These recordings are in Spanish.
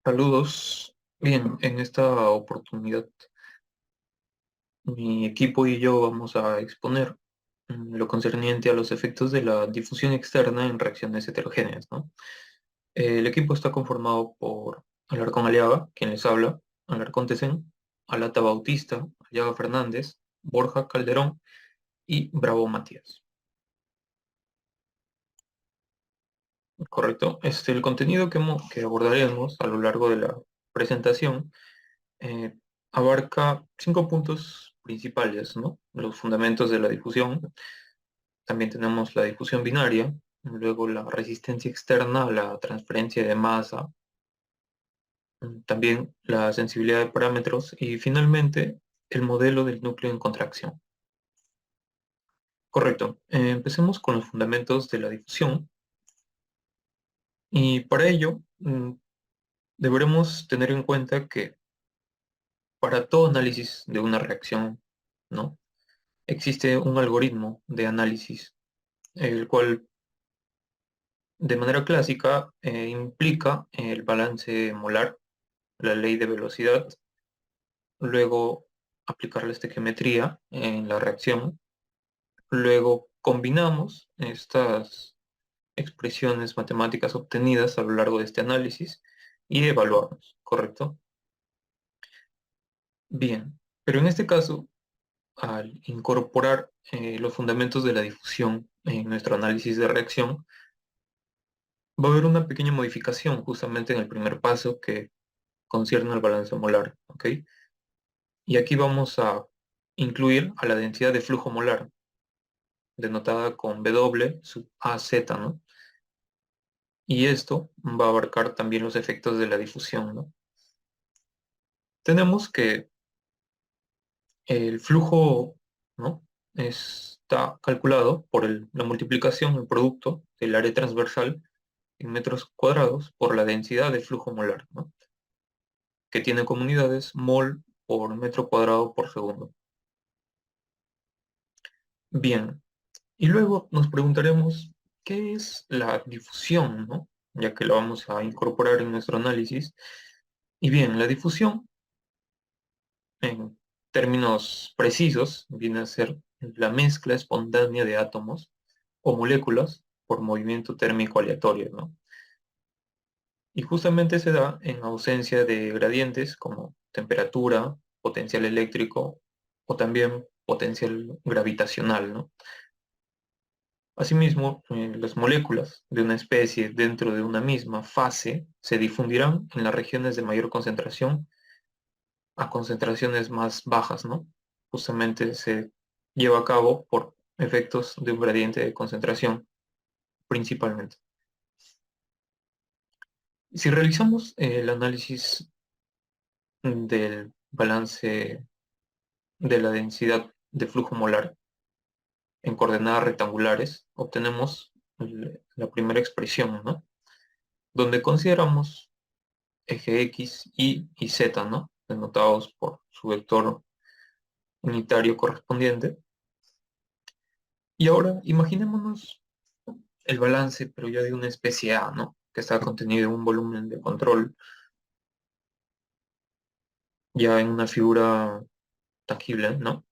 Saludos. Bien, en esta oportunidad mi equipo y yo vamos a exponer lo concerniente a los efectos de la difusión externa en reacciones heterogéneas, ¿no? El equipo está conformado por Alarcón Aliaga, quien les habla, Alarcón Tecén, Alata Bautista, Aliaga Fernández, Borja Calderón y Bravo Matías. ¿Correcto? El contenido que abordaremos a lo largo de la presentación eh, abarca 5 puntos principales, ¿no? Los fundamentos de la difusión. También tenemos la difusión binaria, luego la resistencia externa a la transferencia de masa, también la sensibilidad de parámetros y finalmente el modelo del núcleo en contracción. Correcto. Empecemos con los fundamentos de la difusión y para ello deberemos tener en cuenta que para todo análisis de una reacción, ¿no? Existe un algoritmo de análisis el cual de manera clásica implica el balance molar, la ley de velocidad, luego aplicar la estequiometría en la reacción, luego combinamos estas expresiones matemáticas obtenidas a lo largo de este análisis y evaluamos, ¿correcto? Bien, pero en este caso, al incorporar los fundamentos de la difusión en nuestro análisis de reacción, va a haber una pequeña modificación justamente en el primer paso que concierne al balance molar, ¿ok? Y aquí vamos a incluir a la densidad de flujo molar, denotada con W sub AZ, ¿no? Y esto va a abarcar también los efectos de la difusión, ¿no? Tenemos que el flujo, ¿no? Está calculado por la multiplicación, el producto del área transversal en metros cuadrados por la densidad de flujo molar, ¿no? Que tiene como unidades mol por metro cuadrado por segundo. Bien, y luego nos preguntaremos qué es la difusión, ¿no? Ya que la vamos a incorporar en nuestro análisis. Y bien, la difusión, en términos precisos, viene a ser la mezcla espontánea de átomos o moléculas por movimiento térmico aleatorio, ¿no? Y justamente se da en ausencia de gradientes como temperatura, potencial eléctrico o también potencial gravitacional, ¿no? Asimismo, las moléculas de una especie dentro de una misma fase se difundirán en las regiones de mayor concentración a concentraciones más bajas, ¿no? Justamente se lleva a cabo por efectos de un gradiente de concentración, principalmente. Si realizamos el análisis del balance de la densidad de flujo molar en coordenadas rectangulares, obtenemos la primera expresión, ¿no? Donde consideramos eje X, Y Z, ¿no? Denotados por su vector unitario correspondiente. Y ahora imaginémonos el balance, pero ya de una especie A, ¿no? Que está contenido en un volumen de control, ya en una figura tangible, ¿no?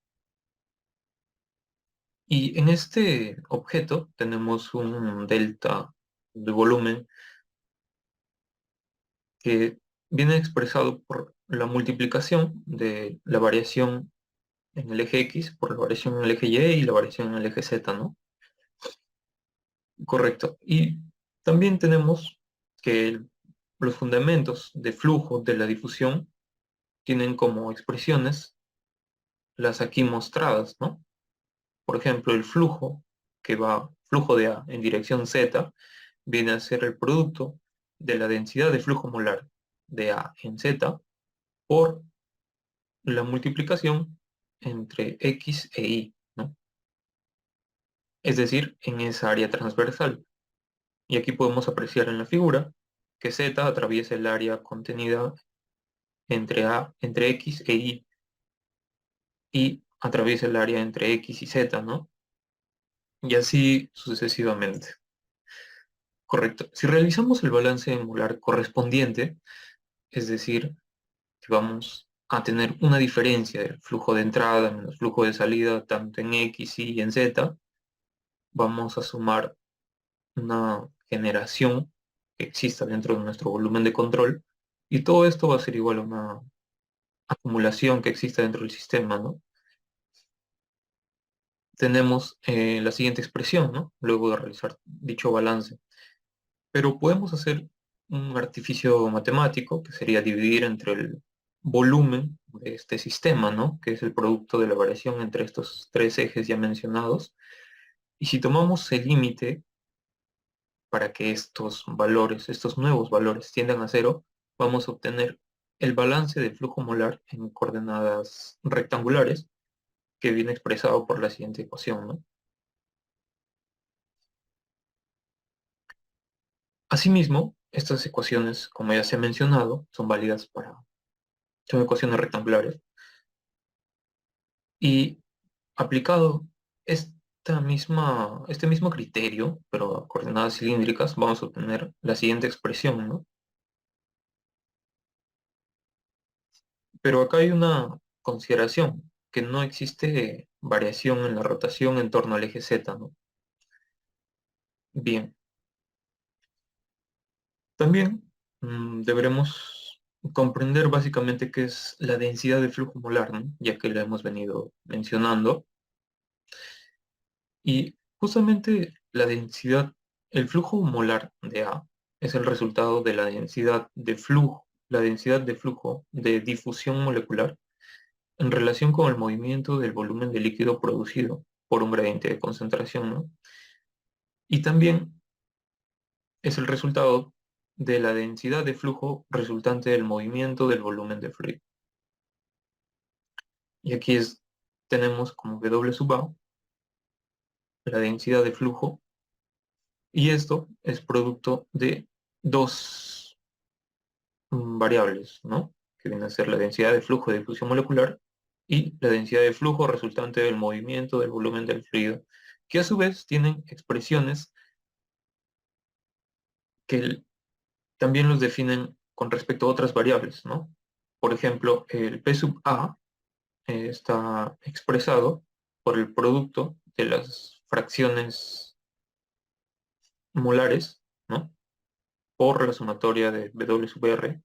Y en este objeto tenemos un delta de volumen que viene expresado por la multiplicación de la variación en el eje X por la variación en el eje Y y la variación en el eje Z, ¿no? Correcto. Y también tenemos que los fundamentos de flujo de la difusión tienen como expresiones las aquí mostradas, ¿no? Por ejemplo, el flujo de A en dirección Z, viene a ser el producto de la densidad de flujo molar de A en Z por la multiplicación entre X e Y, ¿no? Es decir, en esa área transversal. Y aquí podemos apreciar en la figura que Z atraviesa el área contenida entre X e Y atraviesa el área entre X y Z, ¿no? Y así sucesivamente. Correcto. Si realizamos el balance molar correspondiente, Es decir, que vamos a tener una diferencia del flujo de entrada menos flujo de salida, tanto en X, Y y en Z. Vamos a sumar una generación que exista dentro de nuestro volumen de control, y todo esto va a ser igual a una acumulación que exista dentro del sistema, ¿no? Tenemos la siguiente expresión, ¿no? Luego de realizar dicho balance. Pero podemos hacer un artificio matemático, que sería dividir entre el volumen de este sistema, ¿no? Que es el producto de la variación entre estos tres ejes ya mencionados. Y si tomamos el límite para que estos valores, estos nuevos valores tiendan a cero, vamos a obtener el balance de flujo molar en coordenadas rectangulares, que viene expresado por la siguiente ecuación, ¿no? Asimismo, estas ecuaciones, como ya se ha mencionado, son válidas son ecuaciones rectangulares, y aplicado este mismo criterio, pero a coordenadas cilíndricas, vamos a obtener la siguiente expresión, ¿no? Pero acá hay una consideración, que no existe variación en la rotación en torno al eje Z, ¿no? Bien, también deberemos comprender básicamente qué es la densidad de flujo molar, ¿no? Ya que la hemos venido mencionando. Y justamente el flujo molar de A es el resultado de la densidad de flujo de difusión molecular en relación con el movimiento del volumen de líquido producido por un gradiente de concentración, ¿no? Y también es el resultado de la densidad de flujo resultante del movimiento del volumen de fluido. Y aquí tenemos como W sub A la densidad de flujo, y esto es producto de dos variables, ¿no? Que viene a ser la densidad de flujo de difusión molecular y la densidad de flujo resultante del movimiento del volumen del fluido, que a su vez tienen expresiones que también los definen con respecto a otras variables, ¿no? Por ejemplo, el P sub A está expresado por el producto de las fracciones molares, ¿no? Por la sumatoria de W sub R,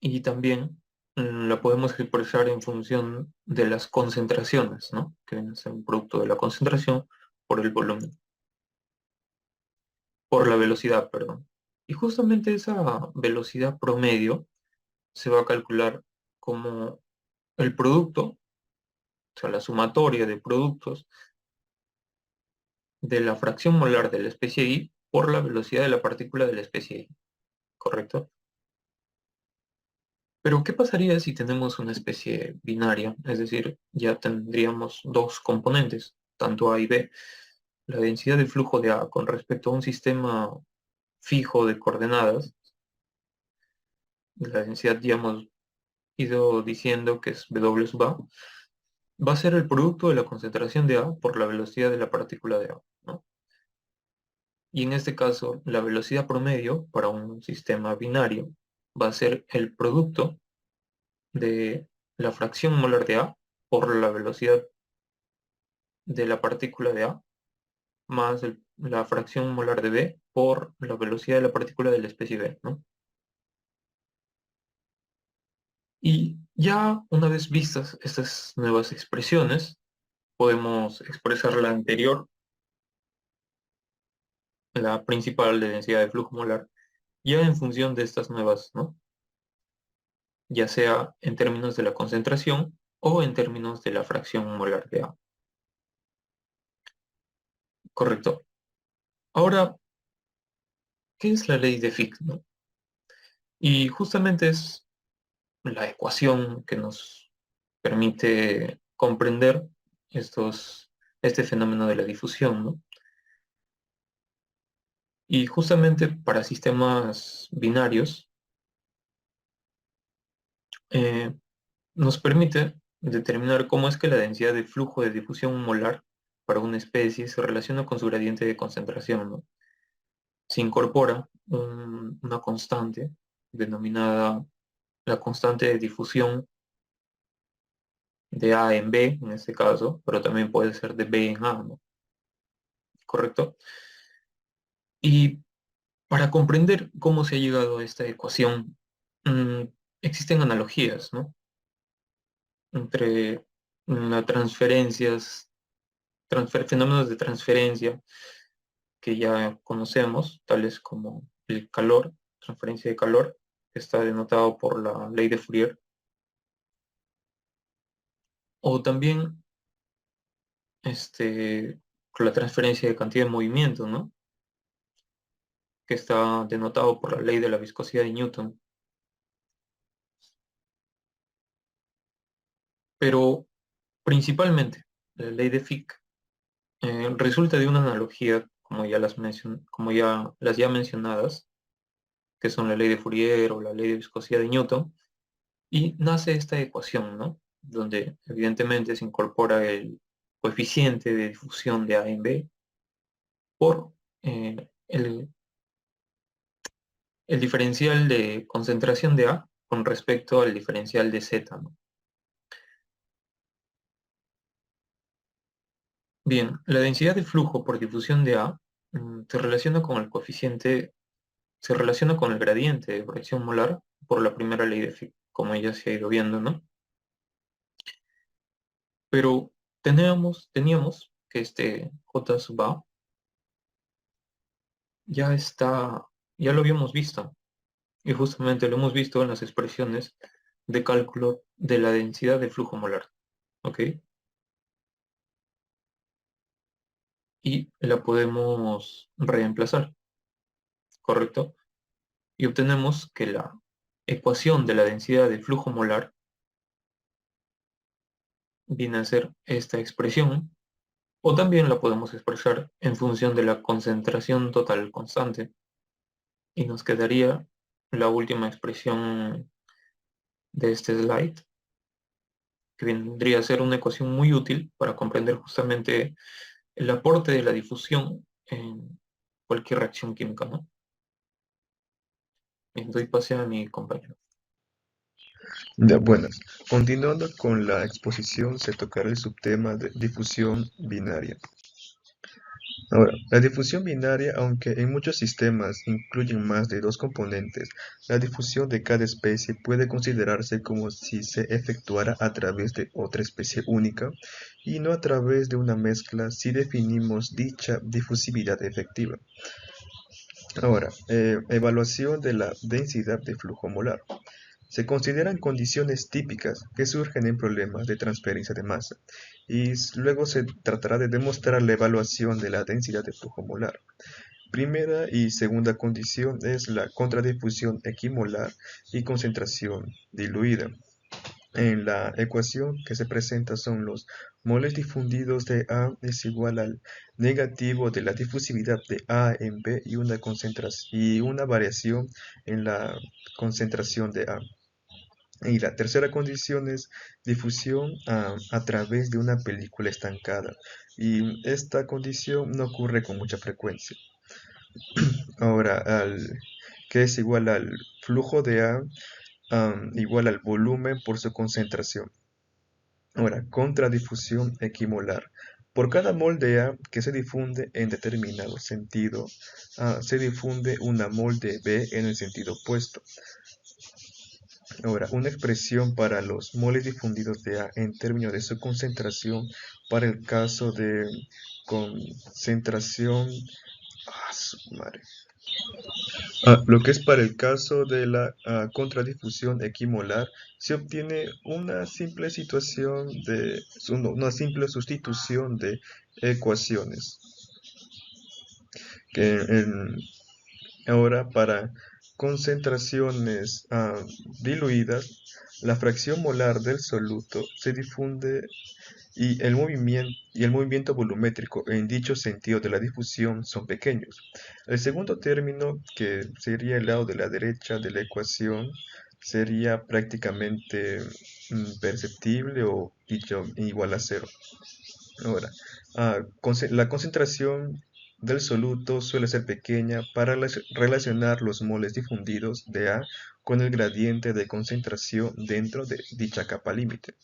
y también la podemos expresar en función de las concentraciones, ¿no? Que viene a ser un producto de la concentración por el volumen, por la velocidad, perdón. Y justamente esa velocidad promedio se va a calcular como el producto, o sea, la sumatoria de productos de la fracción molar de la especie I por la velocidad de la partícula de la especie I, ¿correcto? Pero ¿qué pasaría si tenemos una especie binaria? Es decir, ya tendríamos dos componentes, tanto A y B. La densidad de flujo de A con respecto a un sistema fijo de coordenadas, la densidad ya hemos ido diciendo que es W sub A, va a ser el producto de la concentración de A por la velocidad de la partícula de A, ¿no? Y en este caso, la velocidad promedio para un sistema binario va a ser el producto de la fracción molar de A por la velocidad de la partícula de A más la fracción molar de B por la velocidad de la partícula de la especie B, ¿no? Y ya una vez vistas estas nuevas expresiones, podemos expresar la anterior, la principal de densidad de flujo molar, ya en función de estas nuevas, ¿no? Ya sea en términos de la concentración o en términos de la fracción molar de A. Correcto. Ahora, ¿qué es la ley de Fick, no? Y justamente es la ecuación que nos permite comprender este fenómeno de la difusión, ¿no? Y justamente para sistemas binarios eh, nos permite determinar cómo es que la densidad de flujo de difusión molar para una especie se relaciona con su gradiente de concentración, ¿no? Se incorpora una constante denominada la constante de difusión de A en B, en este caso, pero también puede ser de B en A, ¿no? ¿Correcto? Y para comprender cómo se ha llegado a esta ecuación, mm, existen analogías, ¿no? Entre las transferencias, fenómenos de transferencia que ya conocemos, tales como el calor, transferencia de calor, que está denotado por la ley de Fourier, o también con la transferencia de cantidad de movimiento, ¿no? Que está denotado por la ley de la viscosidad de Newton. Pero principalmente, la ley de Fick resulta de una analogía, como ya las ya mencionadas, que son la ley de Fourier o la ley de viscosidad de Newton, y nace esta ecuación, ¿no? Donde evidentemente se incorpora el coeficiente de difusión de A en B por el diferencial de concentración de A con respecto al diferencial de Z, ¿no? Bien, la densidad de flujo por difusión de A se relaciona con el coeficiente, se relaciona con el gradiente de fracción molar por la primera ley de Fick, como ya se ha ido viendo, ¿no? Pero teníamos que este J sub A ya está, ya lo habíamos visto, y justamente lo hemos visto en las expresiones de cálculo de la densidad de flujo molar, ¿ok? Y la podemos reemplazar, ¿correcto? Y obtenemos que la ecuación de la densidad de flujo molar viene a ser esta expresión, o también la podemos expresar en función de la concentración total constante, y nos quedaría la última expresión de este slide, que vendría a ser una ecuación muy útil para comprender justamente el aporte de la difusión en cualquier reacción química, ¿no? Y doy pase a mi compañero. Ya, buenas. Continuando con la exposición, se tocará el subtema de difusión binaria. Ahora, la difusión binaria, aunque en muchos sistemas incluyen más de dos componentes, la difusión de cada especie puede considerarse como si se efectuara a través de otra especie única y no a través de una mezcla si definimos dicha difusividad efectiva. Ahora, evaluación de la densidad de flujo molar. Se consideran condiciones típicas que surgen en problemas de transferencia de masa y luego se tratará de demostrar la evaluación de la densidad de flujo molar. Primera y segunda condición es la contradifusión equimolar y concentración diluida. En la ecuación que se presenta son los moles difundidos de A es igual al negativo de la difusividad de A en B y una concentración y una variación en la concentración de A. Y la tercera condición es difusión a través de una película estancada. Y esta condición no ocurre con mucha frecuencia. Ahora, que es igual al flujo de A, igual al volumen por su concentración. Ahora, contradifusión equimolar. Por cada mol de A que se difunde en determinado sentido, se difunde una mol de B en el sentido opuesto. Ahora, una expresión para los moles difundidos de A en términos de su concentración para el caso de concentración. Su madre. Lo que es para el caso de la contradifusión equimolar, se obtiene una simple situación de una simple sustitución de ecuaciones. Que ahora para concentraciones diluidas, la fracción molar del soluto se difunde y el movimiento volumétrico en dicho sentido de la difusión son pequeños. El segundo término, que sería el lado de la derecha de la ecuación, sería prácticamente perceptible o dicho igual a cero. Ahora, la concentración del soluto suele ser pequeña para relacionar los moles difundidos de A con el gradiente de concentración dentro de dicha capa límite.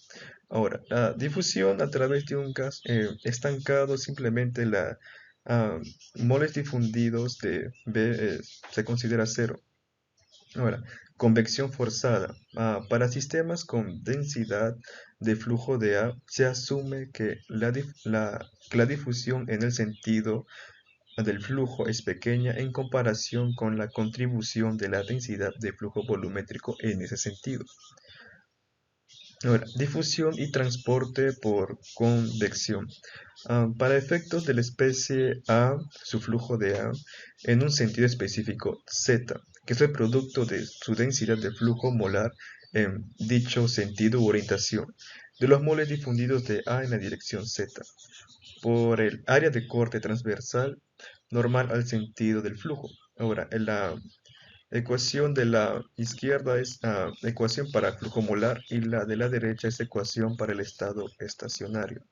Ahora, la difusión a través de un gas estancado, simplemente la ah, moles difundidos de B se considera cero. Ahora, convección forzada. Para sistemas con densidad de flujo de A, se asume que la difusión en el sentido del flujo es pequeña en comparación con la contribución de la densidad de flujo volumétrico en ese sentido. Ahora, difusión y transporte por convección. Para efectos de la especie A, su flujo de A, en un sentido específico Z, que es el producto de su densidad de flujo molar en dicho sentido u orientación, de los moles difundidos de A en la dirección Z, por el área de corte transversal normal al sentido del flujo. Ahora, en la ecuación de la izquierda es ecuación para flujo molar y la de la derecha es ecuación para el estado estacionario.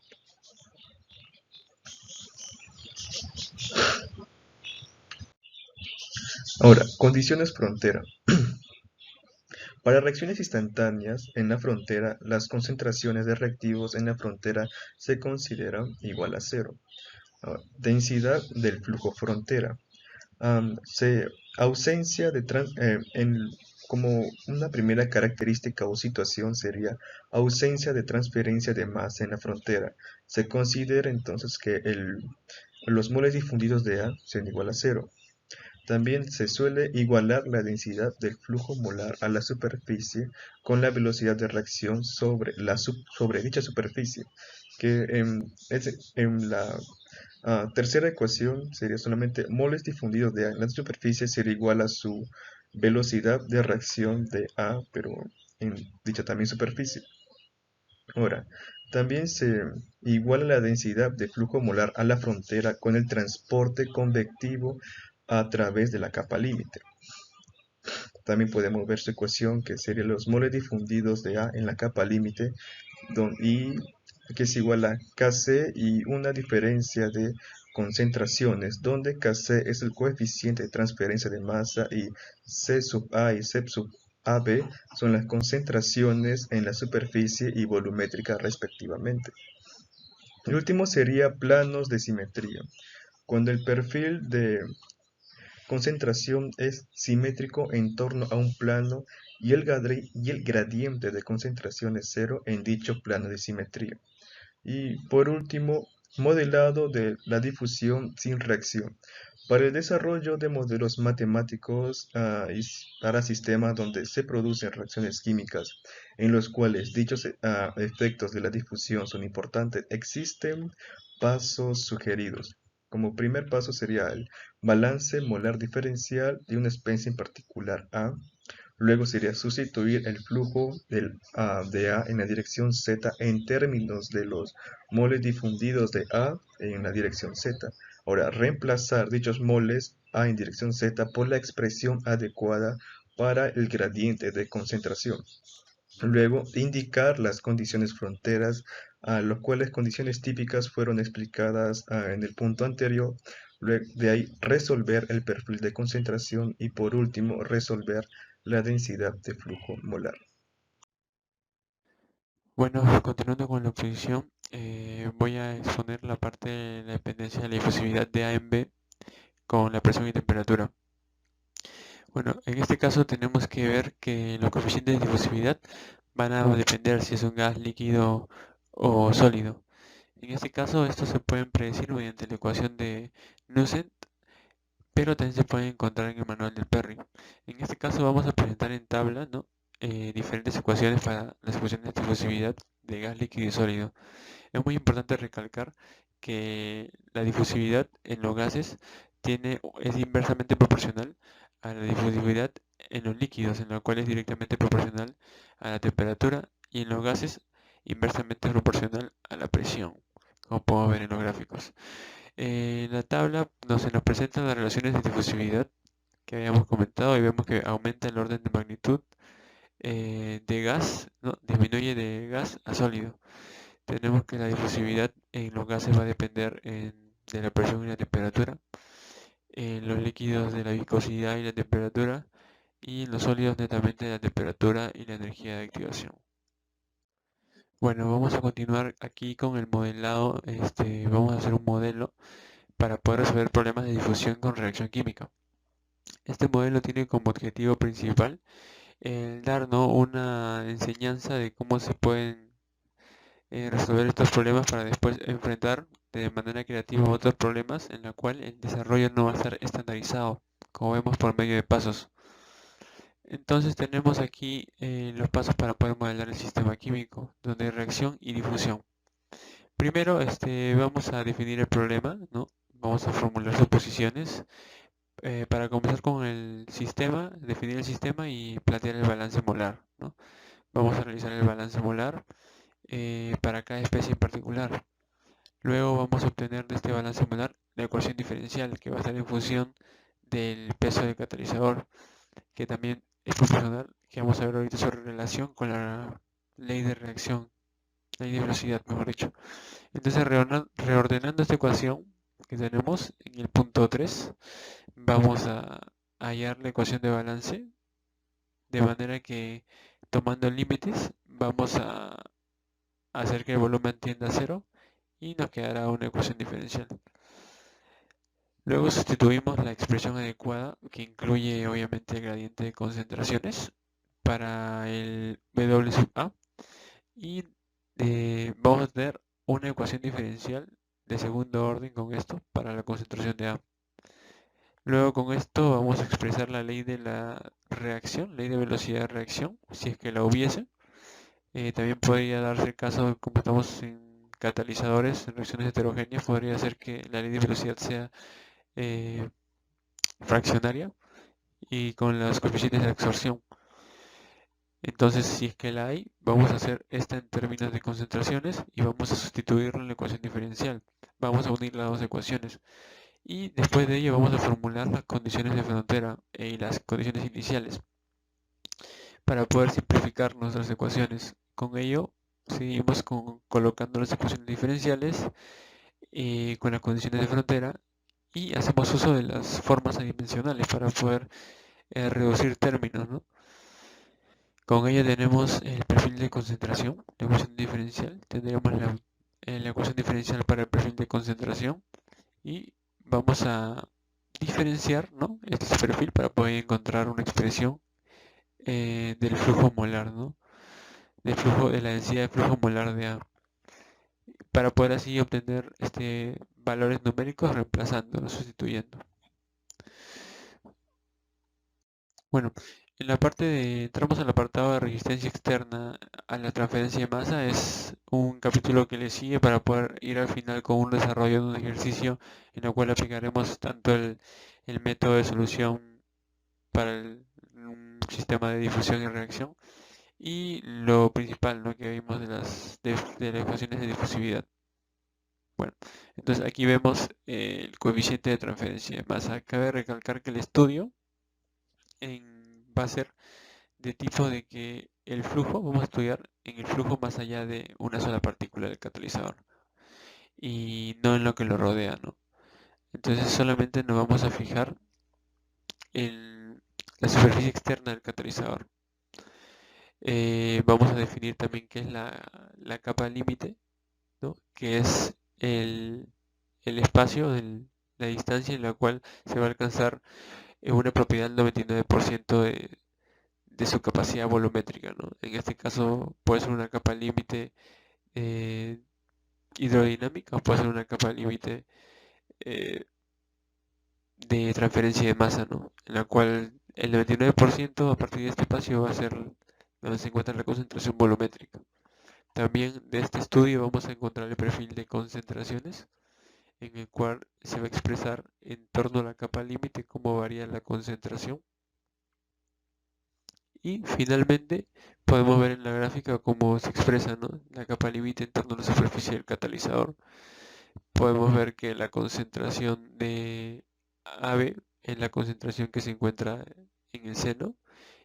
Ahora, condiciones frontera. Para reacciones instantáneas en la frontera, las concentraciones de reactivos en la frontera se consideran igual a cero. Ahora, densidad del flujo frontera. Ausencia de como una primera característica o situación sería ausencia de transferencia de masa en la frontera. Se considera entonces que los moles difundidos de A son igual a cero. También se suele igualar la densidad del flujo molar a la superficie con la velocidad de reacción sobre dicha superficie, que en la tercera ecuación sería solamente moles difundidos de A en la superficie sería igual a su velocidad de reacción de A, pero en dicha también superficie. Ahora, también se iguala la densidad de flujo molar a la frontera con el transporte convectivo a través de la capa límite. También podemos ver su ecuación que sería los moles difundidos de A en la capa límite y que es igual a Kc y una diferencia de concentraciones, donde Kc es el coeficiente de transferencia de masa y C sub A y C sub AB son las concentraciones en la superficie y volumétrica respectivamente. El último sería planos de simetría. Cuando el perfil de concentración es simétrico en torno a un plano y el gradiente de concentración es cero en dicho plano de simetría. Y por último, modelado de la difusión sin reacción. Para el desarrollo de modelos matemáticos y para sistemas donde se producen reacciones químicas en los cuales dichos efectos de la difusión son importantes, existen pasos sugeridos. Como primer paso sería el balance molar diferencial de una especie en particular A. Luego sería sustituir el flujo de A en la dirección Z en términos de los moles difundidos de A en la dirección Z. Ahora, reemplazar dichos moles A en dirección Z por la expresión adecuada para el gradiente de concentración. Luego, indicar las condiciones fronteras, a las cuales condiciones típicas fueron explicadas en el punto anterior. Luego de ahí, resolver el perfil de concentración y por último, resolver la densidad de flujo molar. Bueno, continuando con la exposición, voy a exponer la parte de la dependencia de la difusividad de A en B con la presión y temperatura. Bueno, en este caso tenemos que ver que los coeficientes de difusividad van a depender si es un gas líquido o sólido. En este caso, estos se pueden predecir mediante la ecuación de Nugent, pero también se pueden encontrar en el manual del Perry. En este caso vamos a presentar en tabla, ¿no? Diferentes ecuaciones para las ecuaciones de difusividad de gas líquido y sólido. Es muy importante recalcar que la difusividad en los gases es inversamente proporcional a la difusividad en los líquidos, en lo cual es directamente proporcional a la temperatura, y en los gases inversamente proporcional a la presión, como podemos ver en los gráficos. En la tabla se nos presentan las relaciones de difusividad que habíamos comentado y vemos que aumenta el orden de magnitud de gas, ¿no? Disminuye de gas a sólido. Tenemos que la difusividad en los gases va a depender en de la presión y la temperatura, en los líquidos de la viscosidad y la temperatura, y en los sólidos netamente de la temperatura y la energía de activación. Bueno, vamos a continuar aquí con el modelado. Vamos a hacer un modelo para poder resolver problemas de difusión con reacción química. Este modelo tiene como objetivo principal el darnos una enseñanza de cómo se pueden resolver estos problemas para después enfrentar de manera creativa otros problemas en la cual el desarrollo no va a estar estandarizado, como vemos por medio de pasos. Entonces tenemos aquí los pasos para poder modelar el sistema químico, donde hay reacción y difusión. Primero vamos a definir el problema, ¿no? Vamos a formular suposiciones para comenzar con el sistema, definir el sistema y plantear el balance molar, ¿no? Vamos a realizar el balance molar para cada especie en particular. Luego vamos a obtener de este balance molar la ecuación diferencial, que va a estar en función del peso del catalizador, que también es proporcional, que vamos a ver ahorita su relación con la ley de reacción, ley de velocidad, mejor dicho. Entonces, reordenando esta ecuación que tenemos en el punto 3, vamos a hallar la ecuación de balance, de manera que tomando límites vamos a hacer que el volumen tienda a cero y nos quedará una ecuación diferencial. Luego sustituimos la expresión adecuada, que incluye obviamente el gradiente de concentraciones, para el W sub A, y vamos a tener una ecuación diferencial de segundo orden con esto para la concentración de A. Luego con esto vamos a expresar la ley de la reacción, ley de velocidad de reacción, si es que la hubiese. También podría darse el caso, como estamos en catalizadores, en reacciones heterogéneas, podría ser que la ley de velocidad sea fraccionaria y con los coeficientes de absorción. Entonces, si es que la hay, vamos a hacer esta en términos de concentraciones y vamos a sustituirlo en la ecuación diferencial. Vamos a unir las dos ecuaciones y después de ello vamos a formular las condiciones de frontera y las condiciones iniciales para poder simplificar nuestras ecuaciones. Con ello, seguimos colocando las ecuaciones diferenciales con las condiciones de frontera y hacemos uso de las formas adimensionales para poder reducir términos, ¿no? Con ello tenemos el perfil de concentración, la ecuación diferencial. Tendremos la ecuación diferencial para el perfil de concentración y vamos a diferenciar, ¿no?, este perfil para poder encontrar una expresión del flujo molar, ¿no?, de la densidad de flujo molar de A, para poder así obtener valores numéricos reemplazándolos, sustituyendo. Bueno, entramos al apartado de resistencia externa a la transferencia de masa. Es un capítulo que le sigue para poder ir al final con un desarrollo de un ejercicio en el cual aplicaremos tanto el método de solución para un sistema de difusión y reacción y lo principal, ¿no?, que vimos de las ecuaciones de difusividad. Bueno, entonces aquí vemos el coeficiente de transferencia de masa. Cabe recalcar que el estudio va a ser de tipo de que el flujo, vamos a estudiar en el flujo más allá de una sola partícula del catalizador y no en lo que lo rodea, ¿no? Entonces solamente nos vamos a fijar en la superficie externa del catalizador. Vamos a definir también qué es la capa límite, ¿no?, que es el espacio, la distancia en la cual se va a alcanzar una propiedad del 99% de su capacidad volumétrica, ¿no? En este caso puede ser una capa límite hidrodinámica o puede ser una capa límite de transferencia de masa, ¿no?, en la cual el 99% a partir de este espacio va a ser donde se encuentra la concentración volumétrica. También de este estudio vamos a encontrar el perfil de concentraciones, en el cual se va a expresar en torno a la capa límite cómo varía la concentración. Y finalmente podemos ver en la gráfica cómo se expresa, ¿no?, la capa límite en torno a la superficie del catalizador. Podemos ver que la concentración de AB es la concentración que se encuentra en el seno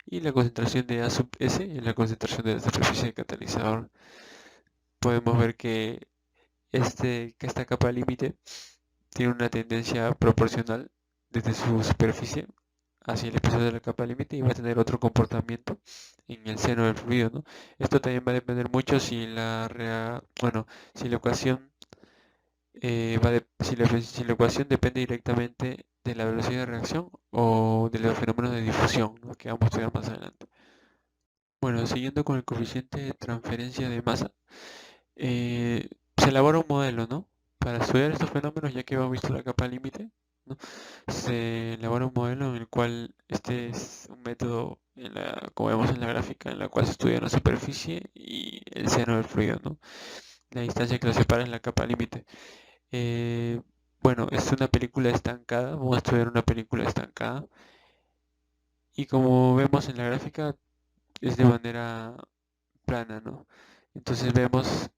y la concentración de A sub S es la concentración de la superficie del catalizador. Podemos ver que esta capa límite tiene una tendencia proporcional desde su superficie hacia el episodio de la capa límite y va a tener otro comportamiento en el seno del fluido, ¿no? Esto también va a depender mucho si si la ecuación si la ecuación depende directamente de la velocidad de reacción o de los fenómenos de difusión, ¿no? Que vamos a estudiar más adelante. Bueno, siguiendo con el coeficiente de transferencia de masa, se elabora un modelo, ¿no? Para estudiar estos fenómenos, ya que hemos visto la capa límite, ¿no? Se elabora un modelo en el cual este es un método, como vemos en la gráfica, en la cual se estudia la superficie y el seno del fluido, ¿no? La distancia que lo separa es la capa límite. Bueno, es una película estancada, vamos a estudiar una película estancada y como vemos en la gráfica es de manera plana, ¿no? Entonces vemos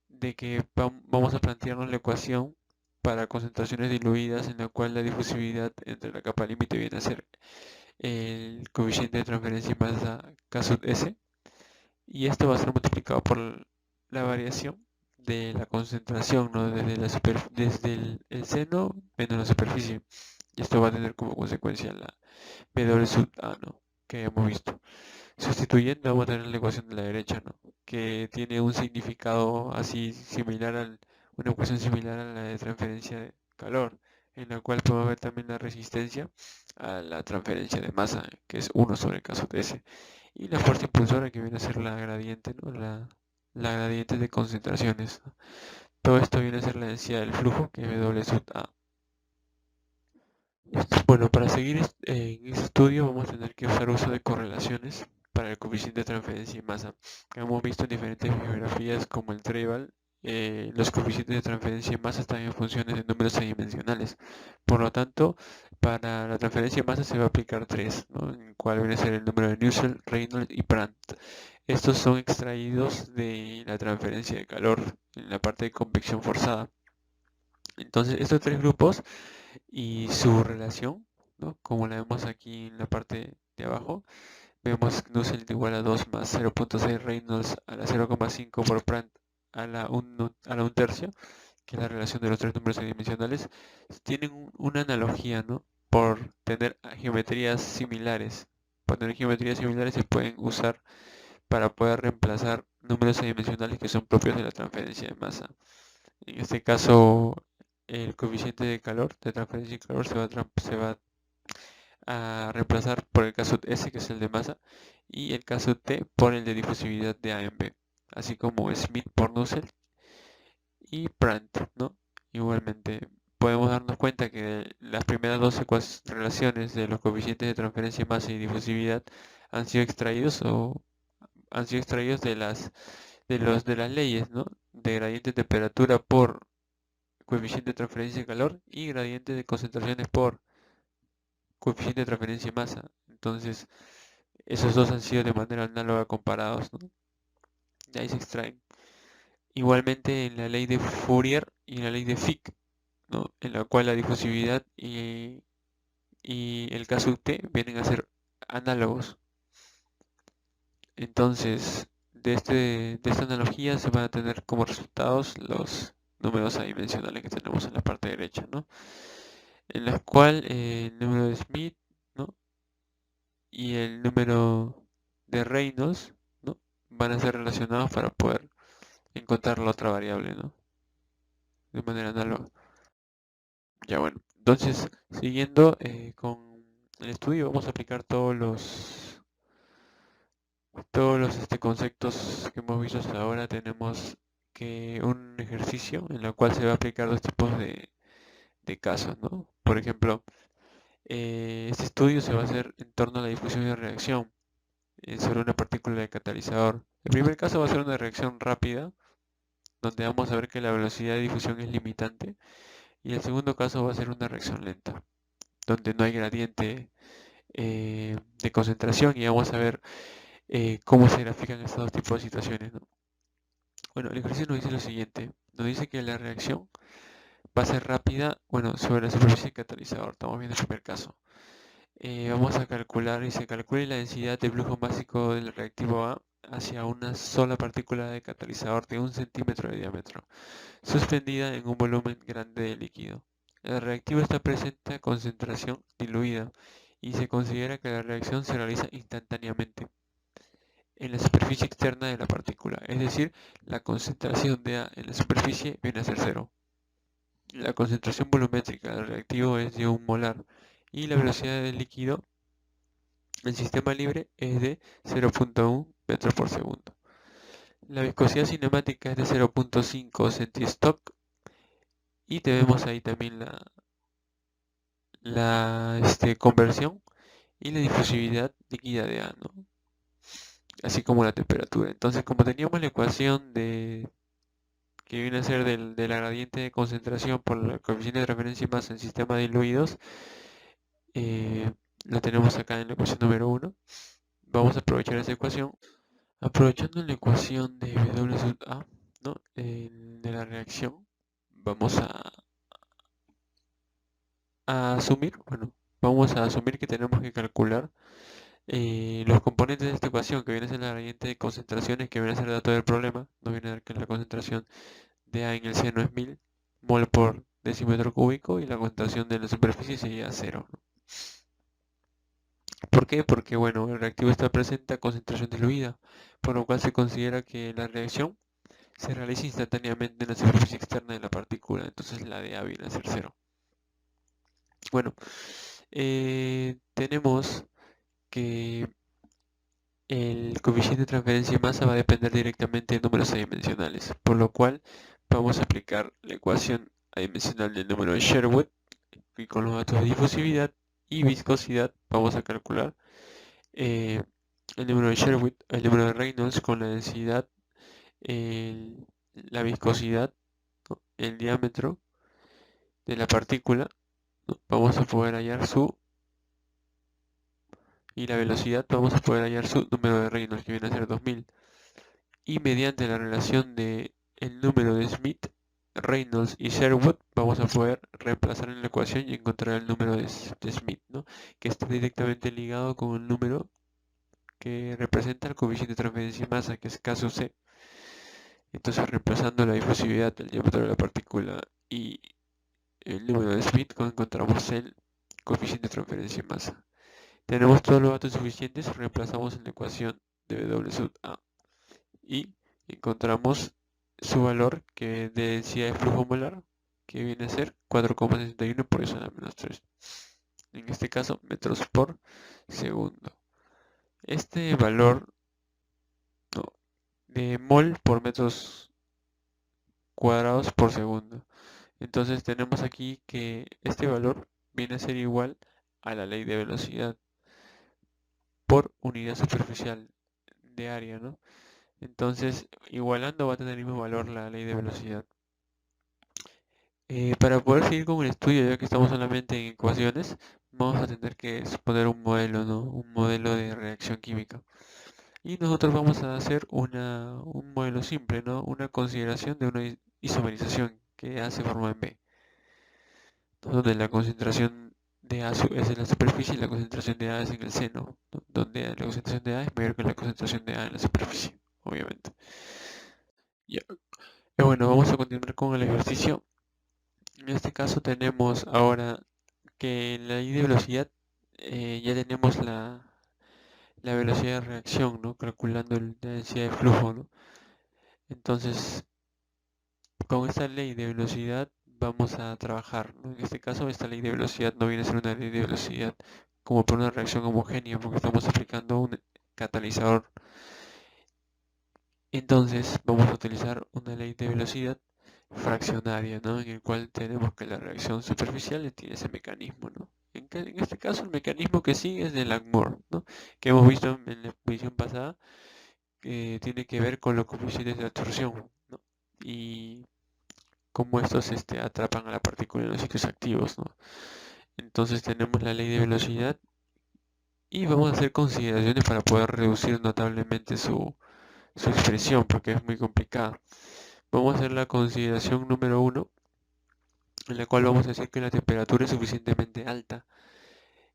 de que vamos a plantearnos la ecuación para concentraciones diluidas en la cual la difusividad entre la capa límite viene a ser el coeficiente de transferencia masa K sub S y esto va a ser multiplicado por la variación de la concentración, ¿no? Desde el seno menos la superficie. Y esto va a tener como consecuencia la W sub A, ¿no? Que hemos visto. Sustituyendo vamos a tener la ecuación de la derecha, ¿no? Que tiene un significado así una ecuación similar a la de transferencia de calor, en la cual podemos ver también la resistencia a la transferencia de masa, que es 1 sobre K sub S, y la fuerza impulsora que viene a ser la gradiente, ¿no? La gradiente de concentraciones, ¿no? Todo esto viene a ser la densidad del flujo, que es W sub A. Bueno, para seguir en este estudio vamos a tener que usar uso de correlaciones para el coeficiente de transferencia y masa. Hemos visto en diferentes bibliografías como el Tribal, los coeficientes de transferencia y masa están en funciones de números adimensionales. Por lo tanto, para la transferencia y masa se va a aplicar 3, ¿no? En el cual viene a ser el número de Nusselt, Reynolds y Brandt. Estos son extraídos de la transferencia de calor en la parte de convección forzada. Entonces, estos tres grupos y su relación, ¿no? Como la vemos aquí en la parte de abajo, vemos Nusselt igual a 2 más 0.6 Reynolds a la 0,5 por Brandt a la 1 tercio, que es la relación de los tres números adimensionales, tienen una analogía, ¿no? Por tener geometrías similares. Por tener geometrías similares se pueden usar para poder reemplazar números adimensionales que son propios de la transferencia de masa. En este caso, el coeficiente de calor, de transferencia de calor, se va a reemplazar por el caso S, que es el de masa, y el caso T por el de difusividad de A en B, así como Smith por Nusselt y Brandt, ¿no? Igualmente, podemos darnos cuenta que las primeras dos relaciones de los coeficientes de transferencia de masa y difusividad han sido extraídos de las leyes, ¿no? De gradiente de temperatura por coeficiente de transferencia de calor y gradiente de concentraciones por coeficiente de transferencia de masa. Entonces, esos dos han sido de manera análoga comparados, ¿no? De ahí se extraen. Igualmente en la ley de Fourier y en la ley de Fick, ¿no? En la cual la difusividad y el caso T vienen a ser análogos. Entonces, de esta analogía se van a tener como resultados los números adimensionales que tenemos en la parte derecha, ¿no? En la cual el número de Smith, ¿no? Y el número de Reynolds, ¿no? Van a ser relacionados para poder encontrar la otra variable, ¿no? De manera análoga. Ya bueno, entonces siguiendo con el estudio vamos a aplicar todos los conceptos que hemos visto hasta ahora. Tenemos que un ejercicio en el cual se va a aplicar dos tipos de casos, ¿no? Por ejemplo, este estudio se va a hacer en torno a la difusión de reacción sobre una partícula de catalizador. El primer caso va a ser una reacción rápida, donde vamos a ver que la velocidad de difusión es limitante, y el segundo caso va a ser una reacción lenta, donde no hay gradiente de concentración, y vamos a ver cómo se grafican estos dos tipos de situaciones, ¿no? Bueno, el ejercicio nos dice lo siguiente, nos dice que la reacción va a ser rápida, bueno, sobre la superficie del catalizador. Estamos viendo el primer caso. Vamos a calcular y se calcula la densidad de flujo básico del reactivo A hacia una sola partícula de catalizador de 1 centímetro de diámetro, suspendida en un volumen grande de líquido. El reactivo está presente a concentración diluida y se considera que la reacción se realiza instantáneamente en la superficie externa de la partícula, es decir, la concentración de A en la superficie viene a ser cero. La concentración volumétrica del reactivo es de 1 molar y la velocidad del líquido en sistema libre es de 0.1 metros por segundo. La viscosidad cinemática es de 0.5 centistock y tenemos ahí también la conversión y la difusividad líquida de A, ¿no? Así como la temperatura. Entonces, como teníamos la ecuación que viene a ser de la gradiente de concentración por el coeficiente de referencia y masa en sistema de diluidos, la tenemos acá en la ecuación número 1. Vamos a aprovechar esa ecuación. Aprovechando la ecuación de W sub A, ¿no? De la reacción, vamos vamos a asumir que tenemos que calcular los componentes de esta ecuación, que viene a ser la gradiente de concentraciones, que viene a ser el dato del problema. Nos viene a dar que la concentración de A en el seno es 1000 mol por decímetro cúbico y la concentración de la superficie sería 0, ¿no? ¿Por qué? Porque bueno, el reactivo está presente a concentración diluida, por lo cual se considera que la reacción se realiza instantáneamente en la superficie externa de la partícula, entonces la de A viene a ser 0. Bueno, tenemos que el coeficiente de transferencia de masa va a depender directamente de números adimensionales, por lo cual vamos a aplicar la ecuación adimensional del número de Sherwood y con los datos de difusividad y viscosidad vamos a calcular el número de Sherwood, el número de Reynolds con la densidad, la viscosidad, ¿no? El diámetro de la partícula, ¿no? Vamos a poder hallar y la velocidad vamos a poder hallar su número de Reynolds, que viene a ser 2000. Y mediante la relación de el número de Smith, Reynolds y Sherwood, vamos a poder reemplazar en la ecuación y encontrar el número de Smith, ¿no? Que está directamente ligado con el número que representa el coeficiente de transferencia de masa, que es K sub C. Entonces, reemplazando la difusividad, el diámetro de la partícula y el número de Smith, encontramos el coeficiente de transferencia de masa. Tenemos todos los datos suficientes, reemplazamos en la ecuación de W sub A y encontramos su valor que de densidad de flujo molar, que viene a ser 4,61 por eso a la menos 3. En este caso, metros por segundo. Este valor, no, de mol por metros cuadrados por segundo. Entonces tenemos aquí que este valor viene a ser igual a la ley de velocidad por unidad superficial de área, ¿no? Entonces, igualando va a tener el mismo valor la ley de velocidad. Para poder seguir con el estudio, ya que estamos solamente en ecuaciones, vamos a tener que suponer un modelo, ¿no? Un modelo de reacción química. Y nosotros vamos a hacer un modelo simple, ¿no? Una consideración de una isomerización que A se forma en B, donde la concentración de A es en la superficie y la concentración de A es en el seno, ¿no? Donde la concentración de A es mayor que la concentración de A en la superficie, obviamente. Ya. Bueno, vamos a continuar con el ejercicio. En este caso tenemos ahora que en la ley de velocidad ya tenemos la velocidad de reacción, ¿no? Calculando la densidad de flujo, ¿no? Entonces, con esta ley de velocidad vamos a trabajar, ¿no? En este caso, esta ley de velocidad no viene a ser una ley de velocidad como por una reacción homogénea, porque estamos aplicando un catalizador. Entonces, vamos a utilizar una ley de velocidad fraccionaria, ¿no? En el cual tenemos que la reacción superficial tiene ese mecanismo, ¿no? En este caso, el mecanismo que sigue es de Langmuir, ¿no? Que hemos visto en la exposición pasada, que tiene que ver con los coeficientes de absorción, ¿no? Y cómo estos atrapan a la partícula en los sitios activos, ¿no? Entonces tenemos la ley de velocidad y vamos a hacer consideraciones para poder reducir notablemente su expresión, porque es muy complicada. Vamos a hacer la consideración número 1, en la cual vamos a decir que la temperatura es suficientemente alta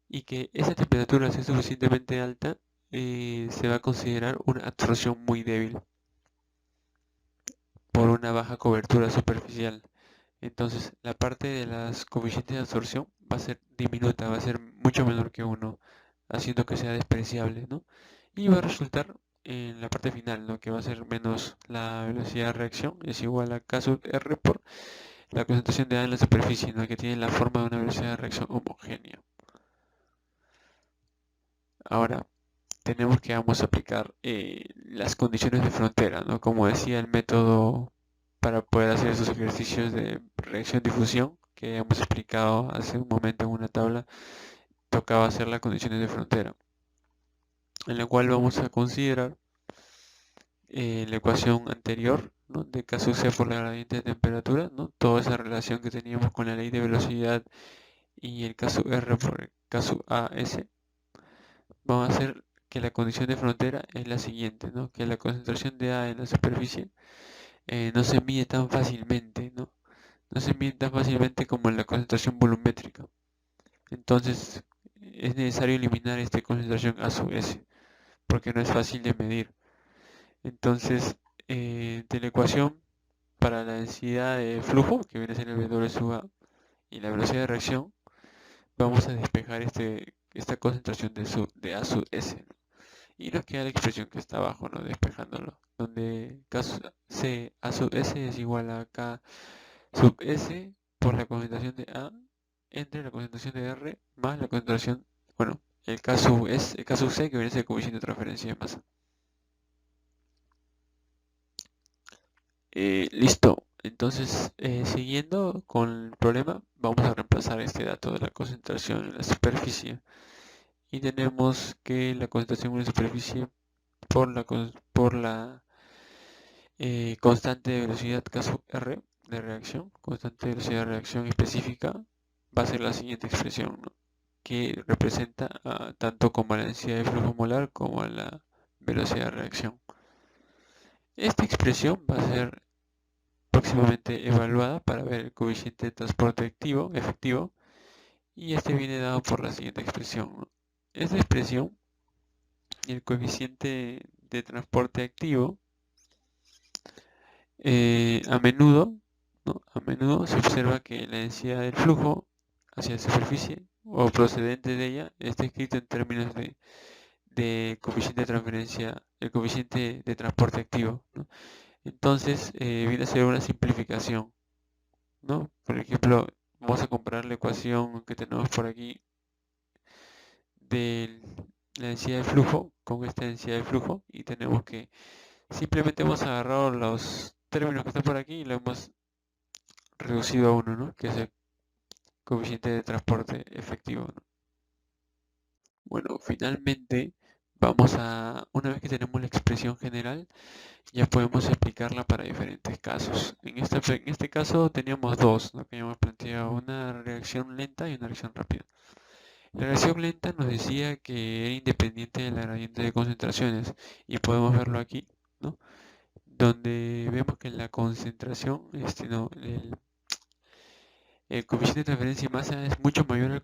y que esa temperatura, al ser suficientemente alta, se va a considerar una absorción muy débil por una baja cobertura superficial. Entonces, la parte de las coeficientes de absorción va a ser diminuta, va a ser mucho menor que 1, haciendo que sea despreciable, ¿no? Y va a resultar en la parte final, ¿no? Que va a ser menos la velocidad de reacción, es igual a K sub R por la concentración de A en la superficie, ¿no? Que tiene la forma de una velocidad de reacción homogénea. Ahora, tenemos que vamos a aplicar las condiciones de frontera, ¿no? Como decía el método para poder hacer esos ejercicios de reacción-difusión que hemos explicado hace un momento en una tabla, tocaba hacer las condiciones de frontera, en la cual vamos a considerar la ecuación anterior, ¿no? De K sub C por la gradiente de temperatura, ¿no? Toda esa relación que teníamos con la ley de velocidad y el K sub R por el K sub AS. Vamos a hacer que la condición de frontera es la siguiente, ¿no? Que la concentración de A en la superficie no se mide tan fácilmente, ¿no? No se mide tan fácilmente como en la concentración volumétrica. Entonces, es necesario eliminar esta concentración A sub S, porque no es fácil de medir. Entonces, de la ecuación para la densidad de flujo, que viene a ser el W sub A, y la velocidad de reacción, vamos a despejar esta concentración de A sub S, ¿no? Y nos queda la expresión que está abajo, ¿no? Despejándolo, donde K C A sub S es igual a K sub S por la concentración de A entre la concentración de R más la concentración, bueno, el K sub C, que viene a ser el coeficiente de transferencia de masa. Listo. Entonces, siguiendo con el problema, vamos a reemplazar este dato de la concentración en la superficie. Y tenemos que la concentración en la superficie por la constante de velocidad K sub R de reacción, constante de velocidad de reacción específica, va a ser la siguiente expresión, ¿no? Que representa tanto como la densidad de flujo molar como a la velocidad de reacción. Esta expresión va a ser próximamente evaluada para ver el coeficiente de transporte efectivo, y este viene dado por la siguiente expresión, ¿no? Esta expresión y el coeficiente de transporte activo a menudo, ¿no? A menudo se observa que la densidad del flujo hacia la superficie o procedente de ella está escrito en términos de coeficiente de transferencia, el coeficiente de transporte activo, ¿no? Entonces viene a ser una simplificación, ¿no? Por ejemplo, vamos a comparar la ecuación que tenemos por aquí de la densidad de flujo con esta densidad de flujo, y tenemos que simplemente hemos agarrado los términos que están por aquí y lo hemos reducido a uno, ¿no? Que es el coeficiente de transporte efectivo, ¿no? Bueno, finalmente una vez que tenemos la expresión general, ya podemos aplicarla para diferentes casos. En este caso teníamos dos, ¿no? Que habíamos planteado, una reacción lenta y una reacción rápida. La reacción lenta nos decía que era independiente de la gradiente de concentraciones, y podemos verlo aquí, ¿no? Donde vemos que la concentración, no, el coeficiente de transferencia de masa es mucho mayor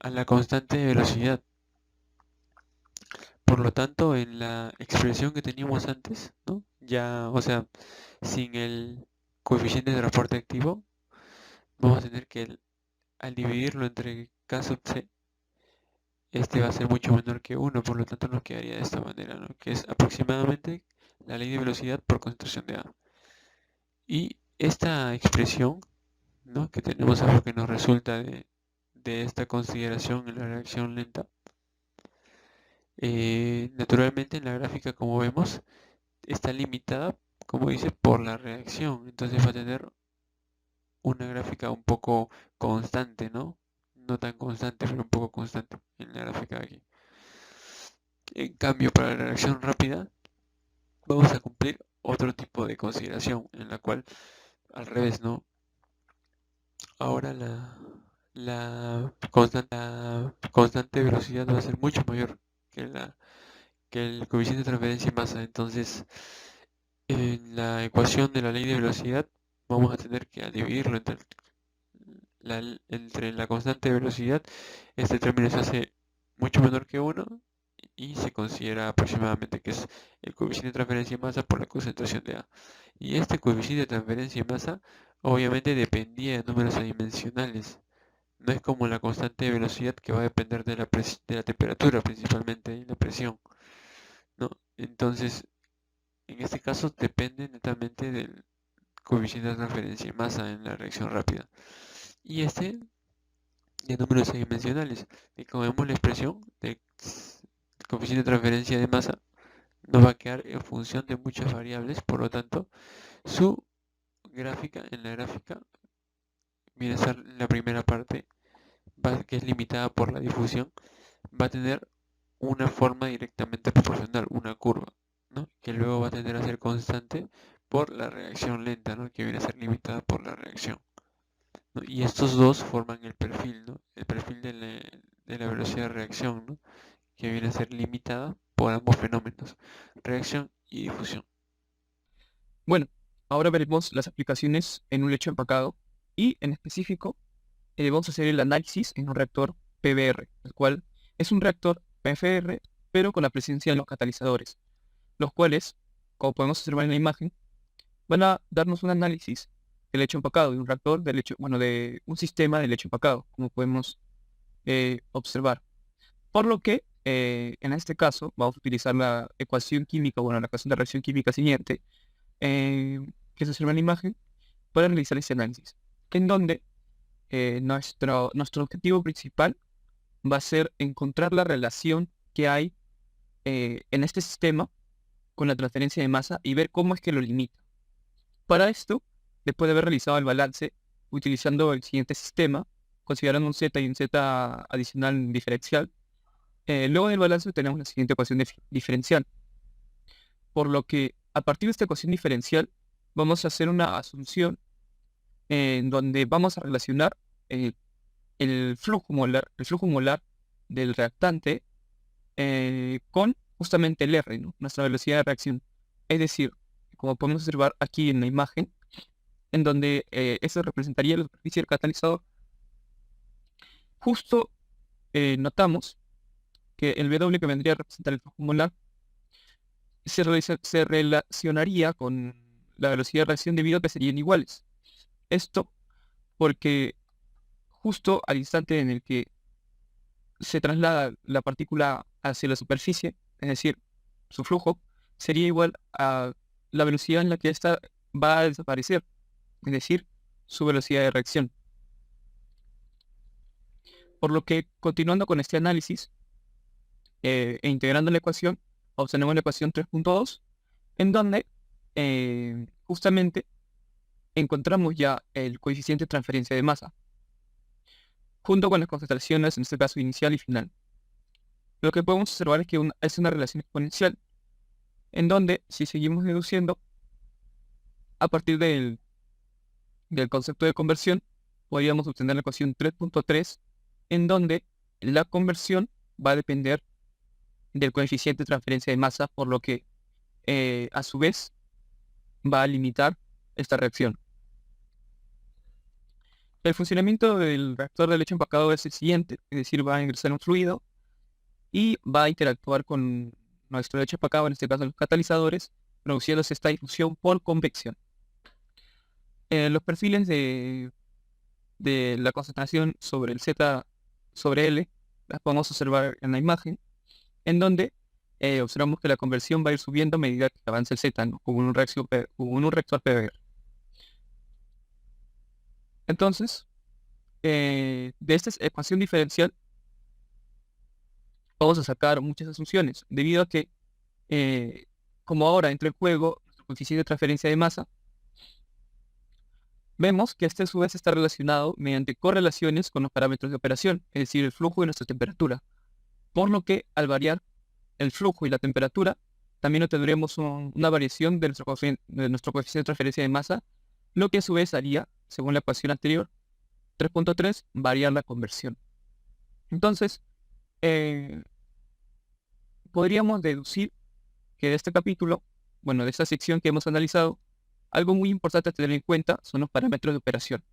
a la constante de velocidad. Por lo tanto, en la expresión que teníamos antes, ¿no? Ya, o sea, sin el coeficiente de transporte activo, vamos a tener que al dividirlo entre K sub C, este va a ser mucho menor que 1, por lo tanto nos quedaría de esta manera, ¿no? Que es aproximadamente la ley de velocidad por concentración de A. Y esta expresión, ¿no? Que tenemos algo que nos resulta de esta consideración en la reacción lenta, naturalmente en la gráfica, como vemos, está limitada, como dice, por la reacción. Entonces va a tener una gráfica un poco constante, ¿no? No tan constante, pero un poco constante en la gráfica de aquí. En cambio, para la reacción rápida, vamos a cumplir otro tipo de consideración, en la cual, al revés, ¿no? Ahora la constante de velocidad va a ser mucho mayor que el coeficiente de transferencia de masa. Entonces, en la ecuación de la ley de velocidad, vamos a tener que, al dividirlo entre la constante de velocidad, este término se hace mucho menor que 1, y se considera aproximadamente que es el coeficiente de transferencia de masa por la concentración de A. Y este coeficiente de transferencia de masa obviamente dependía de números adimensionales. No es como la constante de velocidad que va a depender de la temperatura principalmente y la presión, ¿no? Entonces, en este caso depende netamente del coeficiente de transferencia de masa en la reacción rápida. Y este de números adimensionales. Y como vemos la expresión del coeficiente de transferencia de masa nos va a quedar en función de muchas variables, por lo tanto, su gráfica, en la gráfica, viene a ser la primera parte, que es limitada por la difusión, va a tener una forma directamente proporcional, una curva, ¿no? Que luego va a tender a ser constante por la reacción lenta, ¿no? Que viene a ser limitada por la reacción, ¿no? Y estos dos forman el perfil, ¿no? El perfil de la velocidad de reacción, ¿no? Que viene a ser limitada por ambos fenómenos, reacción y difusión. Bueno, ahora veremos las aplicaciones en un lecho empacado y en específico vamos a hacer el análisis en un reactor PBR, el cual es un reactor PFR pero con la presencia de los catalizadores, los cuales, como podemos observar en la imagen, van a darnos un análisis del lecho empacado, de un reactor de lecho, bueno, de un sistema de lecho empacado, como podemos observar. Por lo que, en este caso, vamos a utilizar la ecuación química, bueno, la ecuación de reacción química siguiente, que se observa en la imagen, para realizar este análisis, en donde nuestro objetivo principal va a ser encontrar la relación que hay en este sistema con la transferencia de masa y ver cómo es que lo limita. Para esto, después de haber realizado el balance utilizando el siguiente sistema, considerando un Z y un Z adicional diferencial, luego del balance tenemos la siguiente ecuación diferencial. Por lo que, a partir de esta ecuación diferencial, vamos a hacer una asunción en donde vamos a relacionar el flujo molar del reactante con justamente el R, ¿no? Nuestra velocidad de reacción. Es decir, como podemos observar aquí en la imagen, en donde eso representaría la superficie del catalizador, justo notamos que el W que vendría a representar el flujo molar se relacionaría con la velocidad de reacción debido a que serían iguales. Esto porque justo al instante en el que se traslada la partícula hacia la superficie, es decir, su flujo, sería igual a la velocidad en la que ésta va a desaparecer, es decir, su velocidad de reacción. Por lo que, continuando con este análisis e integrando la ecuación, obtenemos la ecuación 3.2, en donde justamente encontramos ya el coeficiente de transferencia de masa, junto con las concentraciones, en este caso inicial y final. Lo que podemos observar es que es una relación exponencial, en donde, si seguimos deduciendo, a partir del concepto de conversión, podríamos obtener la ecuación 3.3, en donde la conversión va a depender del coeficiente de transferencia de masa, por lo que, a su vez, va a limitar esta reacción. El funcionamiento del reactor de leche empacado es el siguiente, es decir, va a ingresar un fluido y va a interactuar con nuestro leche empacado, en este caso los catalizadores, produciéndose esta difusión por convección. Los perfiles de la concentración sobre el Z sobre L las podemos observar en la imagen, en donde observamos que la conversión va a ir subiendo a medida que avanza el Z, ¿no? Como un reactor PBR. Entonces, de esta ecuación diferencial vamos a sacar muchas asunciones, debido a que, como ahora entra en juego nuestro coeficiente de transferencia de masa, vemos que este a su vez está relacionado mediante correlaciones con los parámetros de operación, es decir, el flujo y nuestra temperatura. Por lo que, al variar el flujo y la temperatura, también obtendremos una variación de nuestro coeficiente de transferencia de masa, lo que a su vez haría, según la ecuación anterior, 3.3, variar la conversión. Entonces, podríamos deducir que de este capítulo, bueno, de esta sección que hemos analizado, algo muy importante a tener en cuenta son los parámetros de operación,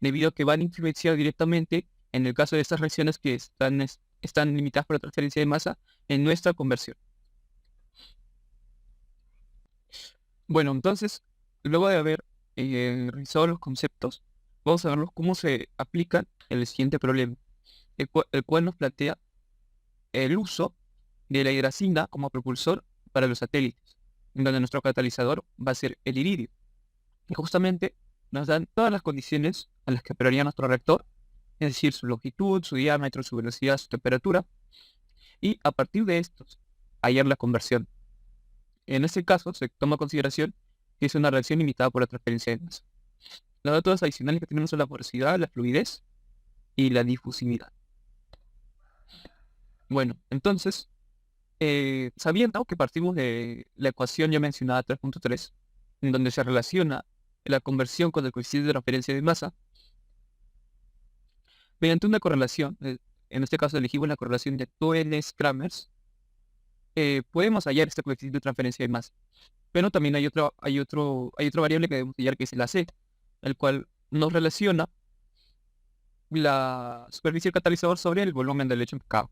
debido a que van a influenciar directamente, en el caso de estas reacciones que están están limitadas por la transferencia de masa en nuestra conversión. Bueno, entonces, luego de haber revisado los conceptos, vamos a ver cómo se aplican en el siguiente problema, el cual nos plantea el uso de la hidracina como propulsor para los satélites, en donde nuestro catalizador va a ser el iridio. Y justamente nos dan todas las condiciones a las que operaría nuestro reactor, es decir, su longitud, su diámetro, su velocidad, su temperatura, y a partir de estos, hallar la conversión. En este caso, se toma en consideración que es una reacción limitada por la transferencia de masa. Los datos adicionales que tenemos son la porosidad, la fluidez y la difusividad. Bueno, entonces, sabiendo que partimos de la ecuación ya mencionada 3.3, en donde se relaciona la conversión con el coeficiente de transferencia de masa, mediante una correlación, en este caso elegimos la correlación de Thoenes-Kramers, podemos hallar este coeficiente de transferencia de masa. Pero también hay otra variable que debemos hallar, que es el AC, el cual nos relaciona la superficie del catalizador sobre el volumen del lecho empacado.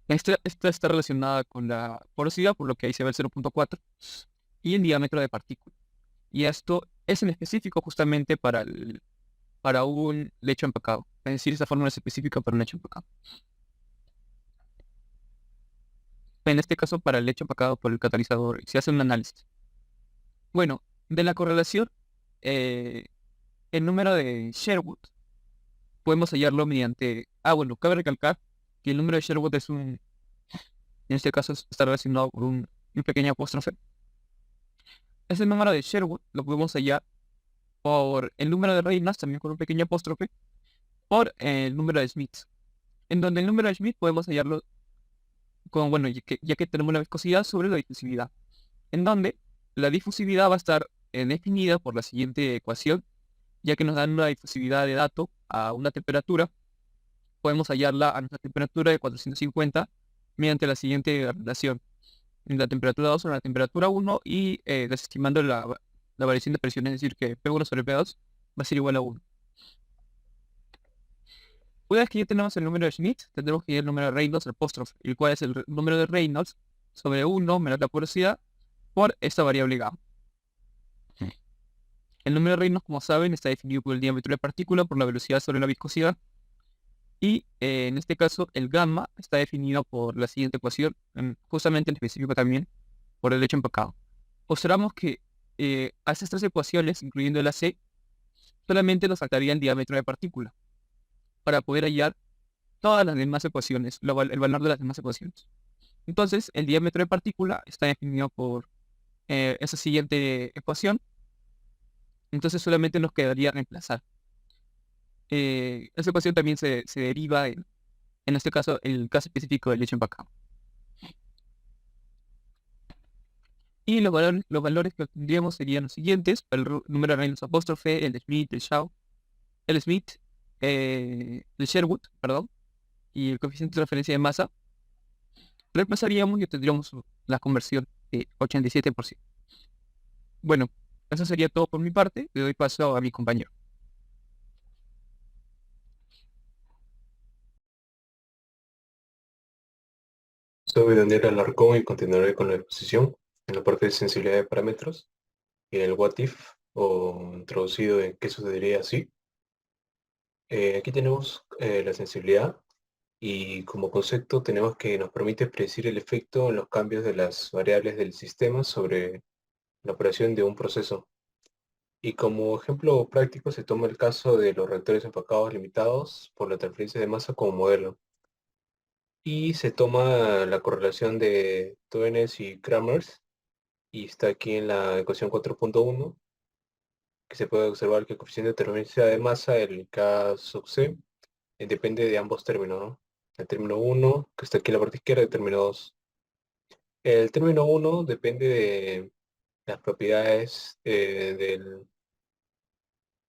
Esta está relacionada con la porosidad, por lo que ahí se ve el 0.4, y el diámetro de partícula. Y esto es en específico justamente para un lecho empacado. Es decir, esta fórmula es específica para un lecho empacado. En este caso, para el lecho empacado por el catalizador, se hace un análisis. Bueno, de la correlación, el número de Sherwood podemos hallarlo mediante... bueno, cabe recalcar que el número de Sherwood es en este caso está relacionado con un pequeño apóstrofe. Ese número de Sherwood lo podemos hallar por el número de Reynolds, también con un pequeño apóstrofe, por el número de Smith. En donde el número de Smith podemos hallarlo con, bueno, ya que tenemos la viscosidad sobre la difusividad. En donde la difusividad va a estar definida por la siguiente ecuación, ya que nos dan una difusividad de dato a una temperatura, podemos hallarla a nuestra temperatura de 450 mediante la siguiente relación. La temperatura 2 sobre la temperatura 1 y desestimando la variación de presión, es decir, que P1 sobre P2 va a ser igual a 1. Una vez que ya tenemos el número de Schmidt, tendremos que ir el número de Reynolds, el apóstrofe, el cual es el número de Reynolds sobre 1 menos la porosidad por esta variable gamma. El número de Reynolds, como saben, está definido por el diámetro de partícula por la velocidad sobre la viscosidad. Y en este caso, el gamma está definido por la siguiente ecuación, justamente en específico también por el hecho empacado. Observamos que a estas tres ecuaciones, incluyendo la C, solamente nos faltaría el diámetro de partícula para poder hallar todas las demás ecuaciones, el valor de las demás ecuaciones. Entonces, el diámetro de partícula está definido por esa siguiente ecuación. Entonces, solamente nos quedaría reemplazar. Esa ecuación también se deriva en este caso, el caso específico del lecho empacado. Y los valores que obtendríamos serían los siguientes: para el número de Reynolds apóstrofe, el de Schmidt, el Smith, el Sherwood, perdón, y el coeficiente de transferencia de masa. Reemplazaríamos y obtendríamos la conversión de 87%. Bueno, eso sería todo por mi parte. Le doy paso a mi compañero. Soy Daniel Alarcón y continuaré con la exposición en la parte de sensibilidad de parámetros y en el what if, o introducido en qué sucedería así. Aquí tenemos la sensibilidad, y como concepto tenemos que nos permite predecir el efecto en los cambios de las variables del sistema sobre la operación de un proceso. Y como ejemplo práctico se toma el caso de los reactores empacados limitados por la transferencia de masa como modelo. Y se toma la correlación de Thoenes y Kramers, y está aquí en la ecuación 4.1, que se puede observar que el coeficiente de transferencia de masa, el K sub C, depende de ambos términos, ¿no? El término 1, que está aquí en la parte izquierda, y el término 2. El término 1 depende de las propiedades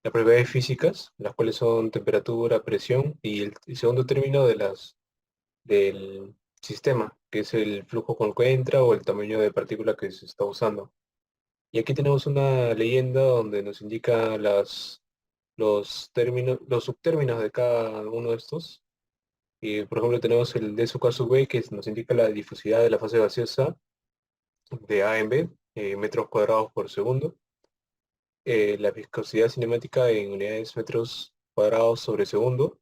las propiedades físicas, las cuales son temperatura, presión, y el segundo término del sistema, que es el flujo con el que entra o el tamaño de partícula que se está usando. Y aquí tenemos una leyenda donde nos indica los subtérminos de cada uno de estos, Y por ejemplo tenemos el D sub K sub B que nos indica la difusidad de la fase gaseosa de A en B, metros cuadrados por segundo. La viscosidad cinemática en unidades metros cuadrados sobre segundo.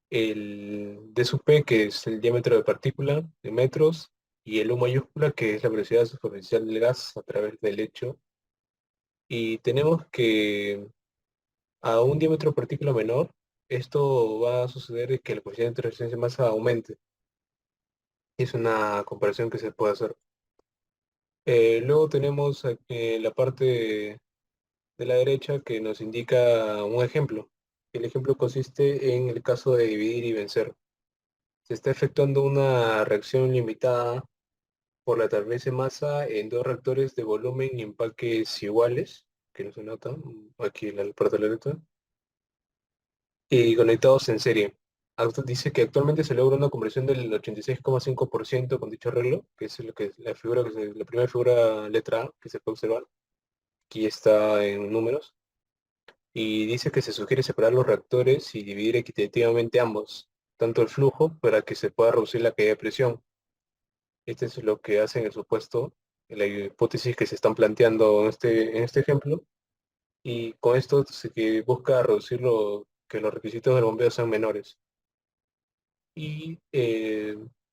El D sub P, que es el diámetro de partícula en metros, y el U mayúscula, que es la velocidad superficial del gas a través del lecho. Y tenemos que a un diámetro de partícula menor, esto va a suceder de que el coeficiente de resistencia de masa aumente. Es una comparación que se puede hacer. Luego tenemos la parte de la derecha que nos indica un ejemplo. El ejemplo consiste en el caso de dividir y vencer. Se está efectuando una reacción limitada por la transferencia de masa en dos reactores de volumen y empaques iguales, que no se nota, aquí en la parte de la letra, y conectados en serie. Dice que actualmente se logra una conversión del 86,5% con dicho arreglo, que es lo que, la figura la primera figura letra A que se puede observar. Aquí está en números. Y dice que se sugiere separar los reactores y dividir equitativamente ambos, tanto el flujo para que se pueda reducir la caída de presión. Este es lo que hace en el supuesto, en la hipótesis que se están planteando en este ejemplo, y con esto que busca reducir que los requisitos del bombeo sean menores. Y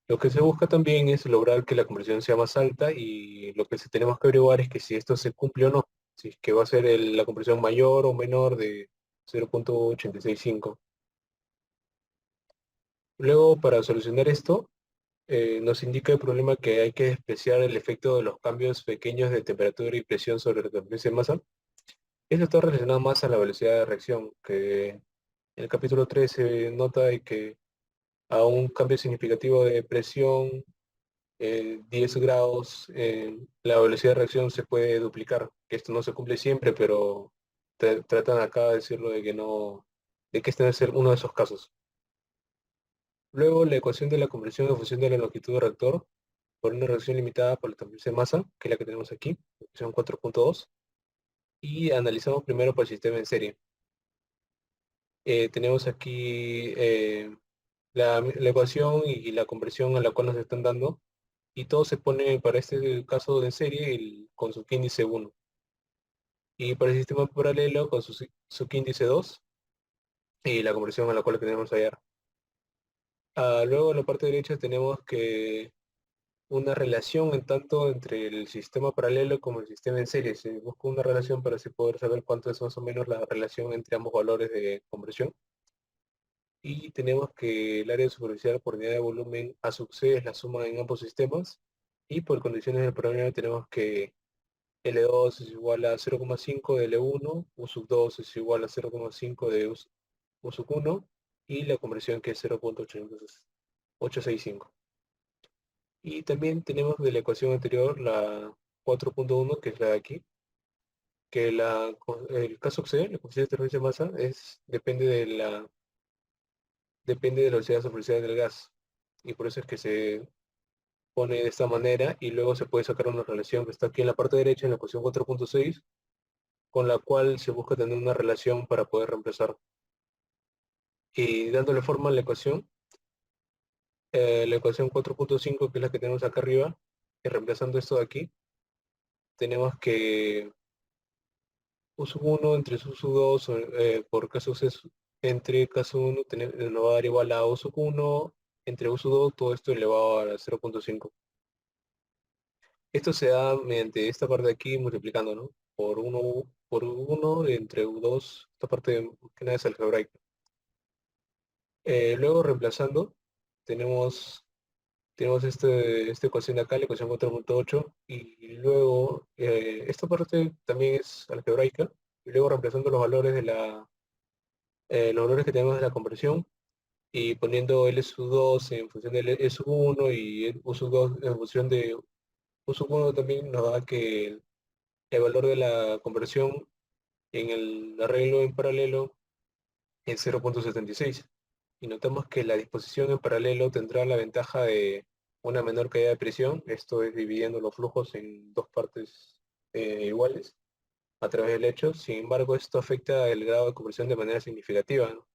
lo que se busca también es lograr que la conversión sea más alta, y lo que tenemos que averiguar es que si esto se cumple o no, si es que va a ser la conversión mayor o menor de 0,865. Luego, para solucionar esto, nos indica el problema que hay que despreciar el efecto de los cambios pequeños de temperatura y presión sobre la transferencia de masa. Esto está relacionado más a la velocidad de reacción, que en el capítulo 3 se nota de que a un cambio significativo de presión, 10 grados, la velocidad de reacción se puede duplicar. Esto no se cumple siempre, pero tratan acá de decirlo de que no, de que este debe ser uno de esos casos. Luego, la ecuación de la conversión en función de la longitud del reactor por una reacción limitada por la transferencia de masa, que es la que tenemos aquí, ecuación 4.2, y analizamos primero por el sistema en serie. Tenemos aquí la ecuación y la conversión a la cual nos están dando, y todo se pone para este caso de en serie con su índice 1. Y para el sistema paralelo con su índice 2 y la conversión a la cual tenemos hallar. Luego en la parte derecha tenemos que una relación en tanto entre el sistema paralelo como el sistema en serie. Se busca una relación para así poder saber cuánto es más o menos la relación entre ambos valores de conversión. Y tenemos que el área superficial por unidad de volumen A sub C es la suma en ambos sistemas. Y por condiciones del problema tenemos que L2 es igual a 0,5 de L1, U sub 2 es igual a 0,5 de U sub 1, y la conversión que es 0,865. Y también tenemos de la ecuación anterior la 4.1, que es la de aquí, que el caso C, la coeficiente de transferencia de masa, depende de la velocidad superficial del gas. Y por eso es que se pone de esta manera, y luego se puede sacar una relación que está aquí en la parte derecha, en la ecuación 4.6, con la cual se busca tener una relación para poder reemplazar. Y dándole forma a la ecuación 4.5, que es la que tenemos acá arriba, y reemplazando esto de aquí, tenemos que U sub 1 entre U sub 2 por caso C entre caso 1 nos va a dar igual a U sub 1 entre U sub 2, todo esto elevado a 0,5. Esto se da mediante esta parte de aquí multiplicando, ¿no? Por 1 entre U2, esta parte que nada es algebraica. Luego reemplazando, tenemos esta ecuación de acá, la ecuación 4.8, y luego esta parte también es algebraica, y luego reemplazando los valores los valores que tenemos de la conversión, y poniendo L sub 2 en función de L sub 1 y U sub 2 en función de U sub 1, también nos da que el valor de la conversión en el arreglo en paralelo es 0,76. Y notamos que la disposición en paralelo tendrá la ventaja de una menor caída de presión, esto es dividiendo los flujos en dos partes iguales a través del lecho. Sin embargo, esto afecta el grado de conversión de manera significativa, ¿no?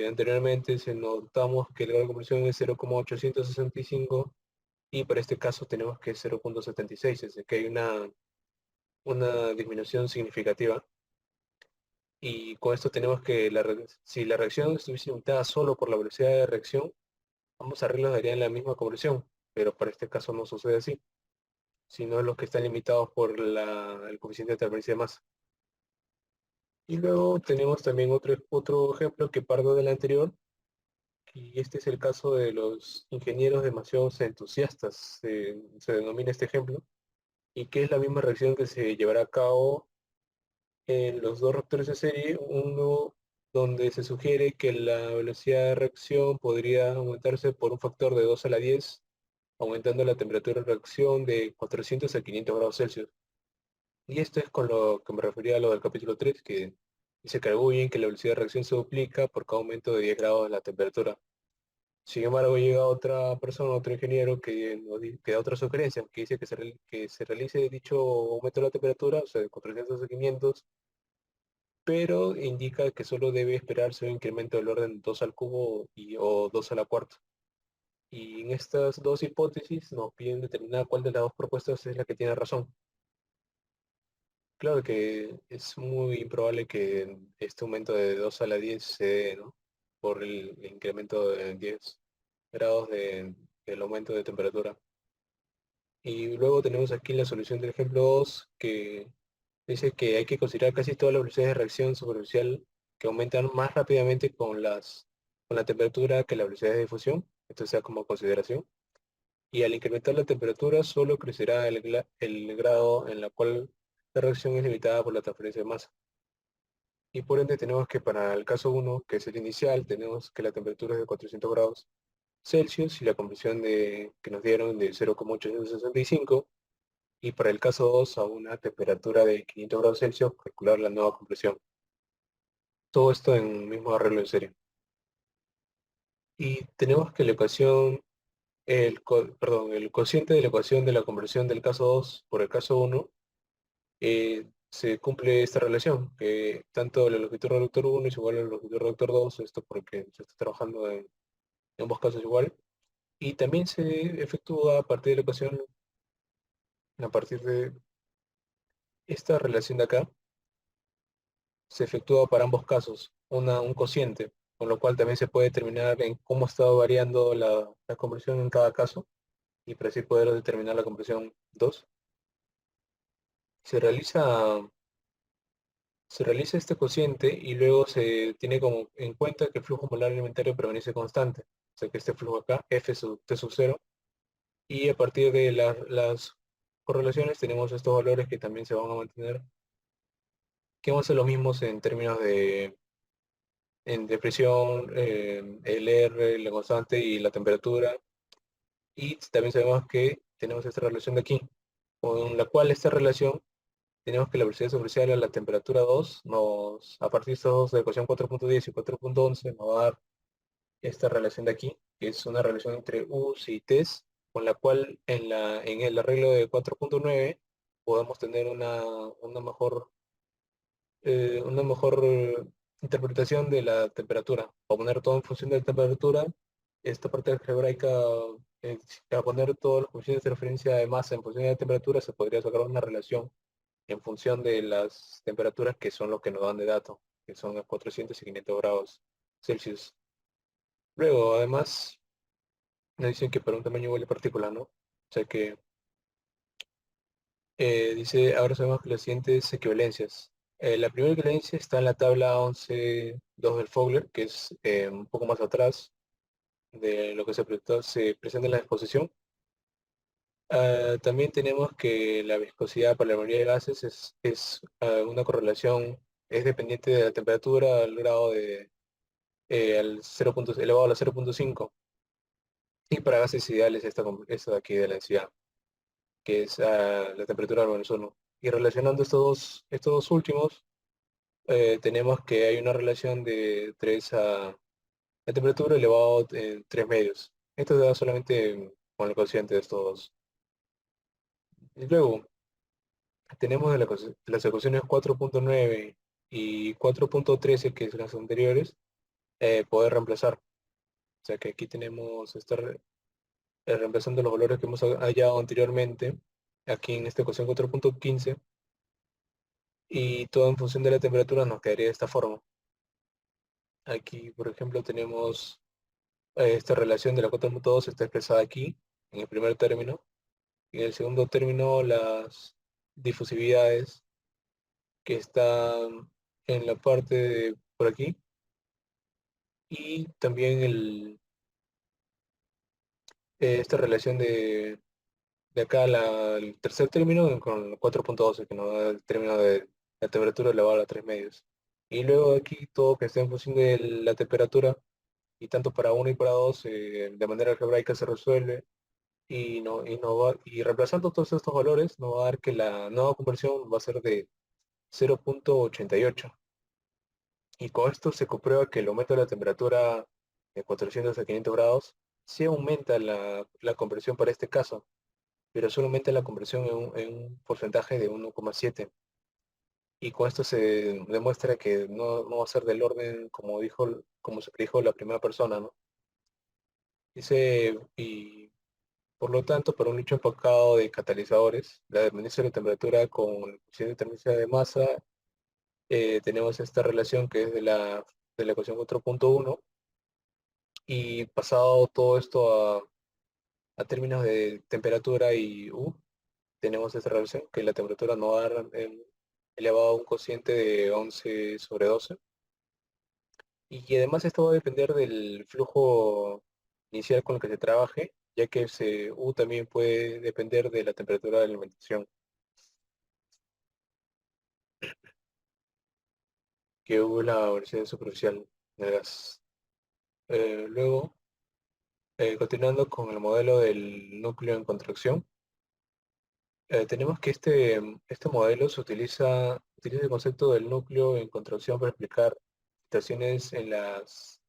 Anteriormente se notamos que el grado de compresión es 0,865 y para este caso tenemos que es 0,76, es decir, que hay una disminución significativa. Y con esto tenemos que si la reacción estuviese limitada solo por la velocidad de reacción, ambos arreglos darían la misma compresión, pero para este caso no sucede así, sino los que están limitados por el coeficiente de transferencia de masa. Y luego tenemos también otro ejemplo que parte del anterior, y este es el caso de los ingenieros demasiado entusiastas, se denomina este ejemplo, y que es la misma reacción que se llevará a cabo en los dos reactores de serie, uno donde se sugiere que la velocidad de reacción podría aumentarse por un factor de 2 a la 10, aumentando la temperatura de reacción de 400 a 500 grados Celsius. Y esto es con lo que me refería a lo del capítulo 3, que dice que arguyen que la velocidad de reacción se duplica por cada aumento de 10 grados de la temperatura. Sin embargo, llega otra persona, otro ingeniero, que da otra sugerencia, que dice que se realice dicho aumento de la temperatura, o sea, de 400 a 500, pero indica que solo debe esperarse un incremento del orden de 2 al cubo o 2 a la cuarta. Y en estas dos hipótesis nos piden determinar cuál de las dos propuestas es la que tiene razón. Claro que es muy improbable que este aumento de 2 a la 10 se dé, ¿no? Por el incremento de 10 grados del aumento de temperatura. Y luego tenemos aquí la solución del ejemplo 2, que dice que hay que considerar casi todas las velocidades de reacción superficial que aumentan más rápidamente con la temperatura que la velocidad de difusión. Esto sea como consideración. Y al incrementar la temperatura solo crecerá el grado en la cual la reacción es limitada por la transferencia de masa. Y por ende tenemos que para el caso 1, que es el inicial, tenemos que la temperatura es de 400 grados Celsius y la compresión que nos dieron de 0,865. Y para el caso 2, a una temperatura de 500 grados Celsius, calcular la nueva compresión. Todo esto en un mismo arreglo en serie. Y tenemos que la ecuación, el cociente de la ecuación de la conversión del caso 2 por el caso 1, se cumple esta relación, que tanto la longitud reductor 1 es igual a la longitud reductor 2, esto porque se está trabajando en ambos casos igual. Y también se efectúa a partir de la ecuación, a partir de esta relación de acá, se efectúa para ambos casos un cociente, con lo cual también se puede determinar en cómo ha estado variando la conversión en cada caso y para así poder determinar la conversión 2. Se realiza, se realiza este cociente y luego se tiene como en cuenta que el flujo molar alimentario permanece constante, o sea que este flujo acá, F sub T sub 0, y a partir de las correlaciones tenemos estos valores que también se van a mantener, que van a ser los mismos en términos de presión, el R, la constante y la temperatura. Y también sabemos que tenemos esta relación de aquí, con la cual esta relación tenemos que la velocidad superficial a la temperatura 2 a partir de estos dos de la ecuación 4.10 y 4.11 nos va a dar esta relación de aquí, que es una relación entre U's y T's, con la cual en el arreglo de 4.9 podemos tener una mejor interpretación de la temperatura. A poner todo en función de la temperatura, esta parte algebraica, a poner todos los coeficientes de referencia de masa en función de la temperatura, se podría sacar una relación en función de las temperaturas que son lo que nos dan de dato, que son los 400 y 500 grados Celsius. Luego, además, nos dicen que para un tamaño igual de partícula, ¿no? O sea que dice, ahora sabemos que las siguientes equivalencias. La primera equivalencia está en la tabla 11.2 del Fogler, que es un poco más atrás de lo que se presenta en la exposición. También tenemos que la viscosidad para la mayoría de gases es una correlación, es dependiente de la temperatura al grado al 0 elevado a la 0.5. Y para gases ideales esta de aquí de la densidad, que es la temperatura al menos 1. Y relacionando estos dos últimos, tenemos que hay una relación de 3 a la temperatura elevado en 3 medios. Esto se da solamente con el cociente de estos dos. Y luego tenemos las ecuaciones 4.9 y 4.13, que son las anteriores, poder reemplazar. O sea que aquí tenemos reemplazando los valores que hemos hallado anteriormente, aquí en esta ecuación 4.15, y todo en función de la temperatura nos quedaría de esta forma. Aquí, por ejemplo, tenemos esta relación de la 4.2 está expresada aquí, en el primer término, y en el segundo término las difusividades que están en la parte de por aquí, y también esta relación de acá el tercer término con 4.12, que nos da el término de la temperatura elevada a 3 medios. Y luego aquí todo que esté en función de la temperatura, y tanto para 1 y para 2, de manera algebraica se resuelve, y reemplazando todos estos valores, nos va a dar que la nueva conversión va a ser de 0.88. Y con esto se comprueba que el aumento de la temperatura de 400 a 500 grados sí aumenta la conversión para este caso, pero solo aumenta la conversión en un porcentaje de 1,7. Y con esto se demuestra que no va a ser del orden como se dijo la primera persona, ¿no? Y por lo tanto, para un nicho enfocado de catalizadores, la dependencia de la temperatura con el coeficiente de térmica de masa, tenemos esta relación que es de la ecuación 4.1, y pasado todo esto a términos de temperatura y U, tenemos esta relación que la temperatura no va a dar elevado a un cociente de 11/12. Y además esto va a depender del flujo inicial con el que se trabaje, ya que U también puede depender de la temperatura de alimentación, que U es la velocidad superficial del gas. Luego, continuando con el modelo del núcleo en contracción, tenemos que este modelo utiliza el concepto del núcleo en contracción para explicar situaciones en las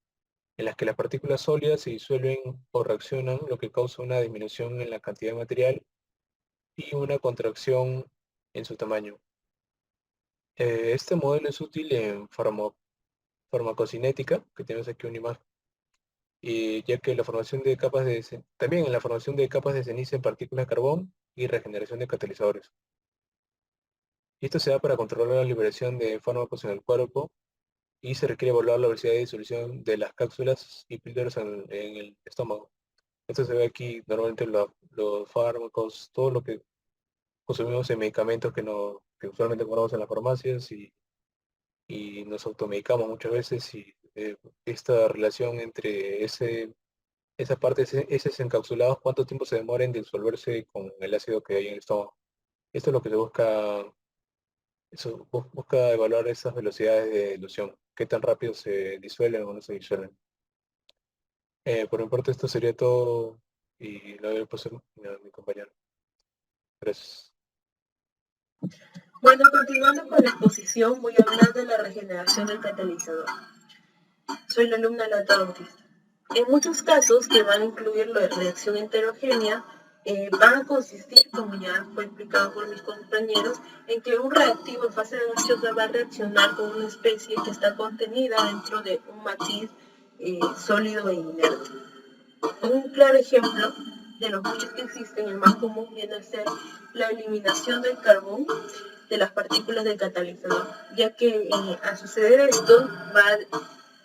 que las partículas sólidas se disuelven o reaccionan, lo que causa una disminución en la cantidad de material y una contracción en su tamaño. Este modelo es útil en farmacocinética, que tenemos aquí una imagen, ya que también en la formación de capas de ceniza en partículas de carbón y regeneración de catalizadores. Y esto se da para controlar la liberación de fármacos en el cuerpo, y se requiere evaluar la velocidad de disolución de las cápsulas y píldoras en el estómago. Esto se ve aquí normalmente los fármacos, todo lo que consumimos en medicamentos que usualmente compramos en las farmacias, y nos automedicamos muchas veces, y esta relación entre esa parte, esos encapsulados, cuánto tiempo se demora en disolverse con el ácido que hay en el estómago. Esto es lo que se busca evaluar esas velocidades de dilución, qué tan rápido se disuelven o no se disuelven. Por mi parte esto sería todo, y lo doy paso a mi compañero. Gracias. Bueno, continuando con la exposición, voy a hablar de la regeneración del catalizador. Soy la alumna Nata Bautista. En muchos casos, que van a incluir la reacción heterogénea, van a consistir, como ya fue explicado por mis compañeros, en que un reactivo en fase gaseosa va a reaccionar con una especie que está contenida dentro de un matiz sólido e inerte. Un claro ejemplo de los muchos que existen, el más común viene a ser la eliminación del carbón de las partículas del catalizador, ya que al suceder esto va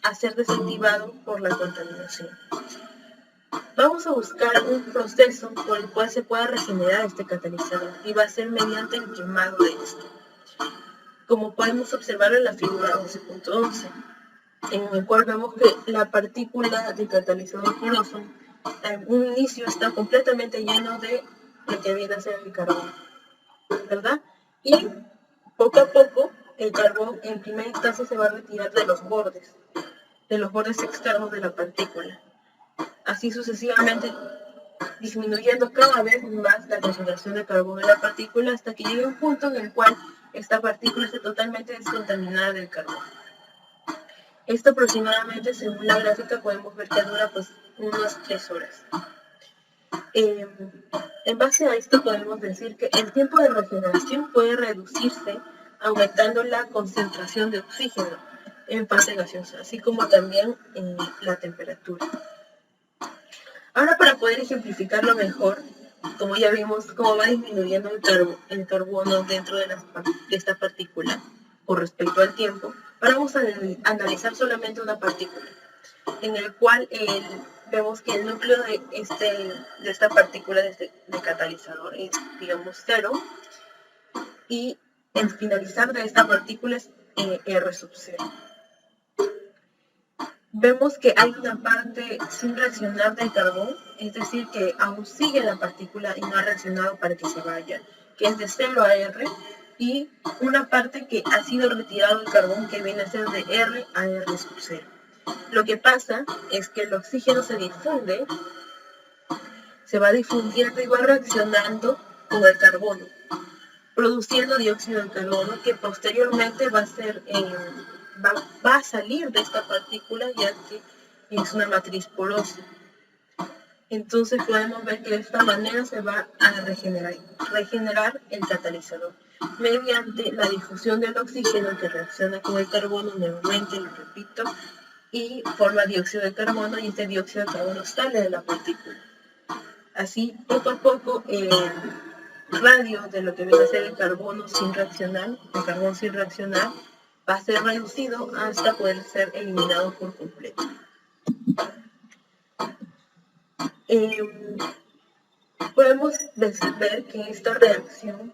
a ser desactivado por la contaminación. Vamos a buscar un proceso por el cual se pueda regenerar este catalizador, y va a ser mediante el quemado de este. Como podemos observar en la figura 11.11, en el cual vemos que la partícula de catalizador poroso en un inicio está completamente lleno de lo que viene a ser el carbón, ¿verdad? Y poco a poco el carbón en primera instancia se va a retirar de los bordes externos de la partícula, así sucesivamente, disminuyendo cada vez más la concentración de carbón en la partícula, hasta que llegue un punto en el cual esta partícula esté totalmente descontaminada del carbón. Esto aproximadamente, según la gráfica, podemos ver que dura pues unas 3 horas. En base a esto podemos decir que el tiempo de regeneración puede reducirse aumentando la concentración de oxígeno, en fase gaseosa, así como también la temperatura. Ahora, para poder ejemplificarlo mejor, como ya vimos cómo va disminuyendo el carbono dentro de esta partícula con respecto al tiempo, ahora vamos a analizar solamente una partícula, en el cual vemos que el núcleo de esta partícula de catalizador es, digamos, 0, y el finalizar de esta partícula es R sub 0. Vemos que hay una parte sin reaccionar del carbón, es decir, que aún sigue la partícula y no ha reaccionado para que se vaya, que es de 0 a R, y una parte que ha sido retirado el carbón, que viene a ser de R a R sub 0. Lo que pasa es que el oxígeno se difunde, se va difundiendo y va reaccionando con el carbono, produciendo dióxido de carbono, que posteriormente va a salir de esta partícula, ya que es una matriz porosa. Entonces podemos ver que de esta manera se va a regenerar el catalizador mediante la difusión del oxígeno, que reacciona con el carbono nuevamente, lo repito, y forma dióxido de carbono, y este dióxido de carbono sale de la partícula. Así, poco a poco, el radio de lo que viene a ser el carbón sin reaccionar, va a ser reducido hasta poder ser eliminado por completo. Podemos ver que esta reacción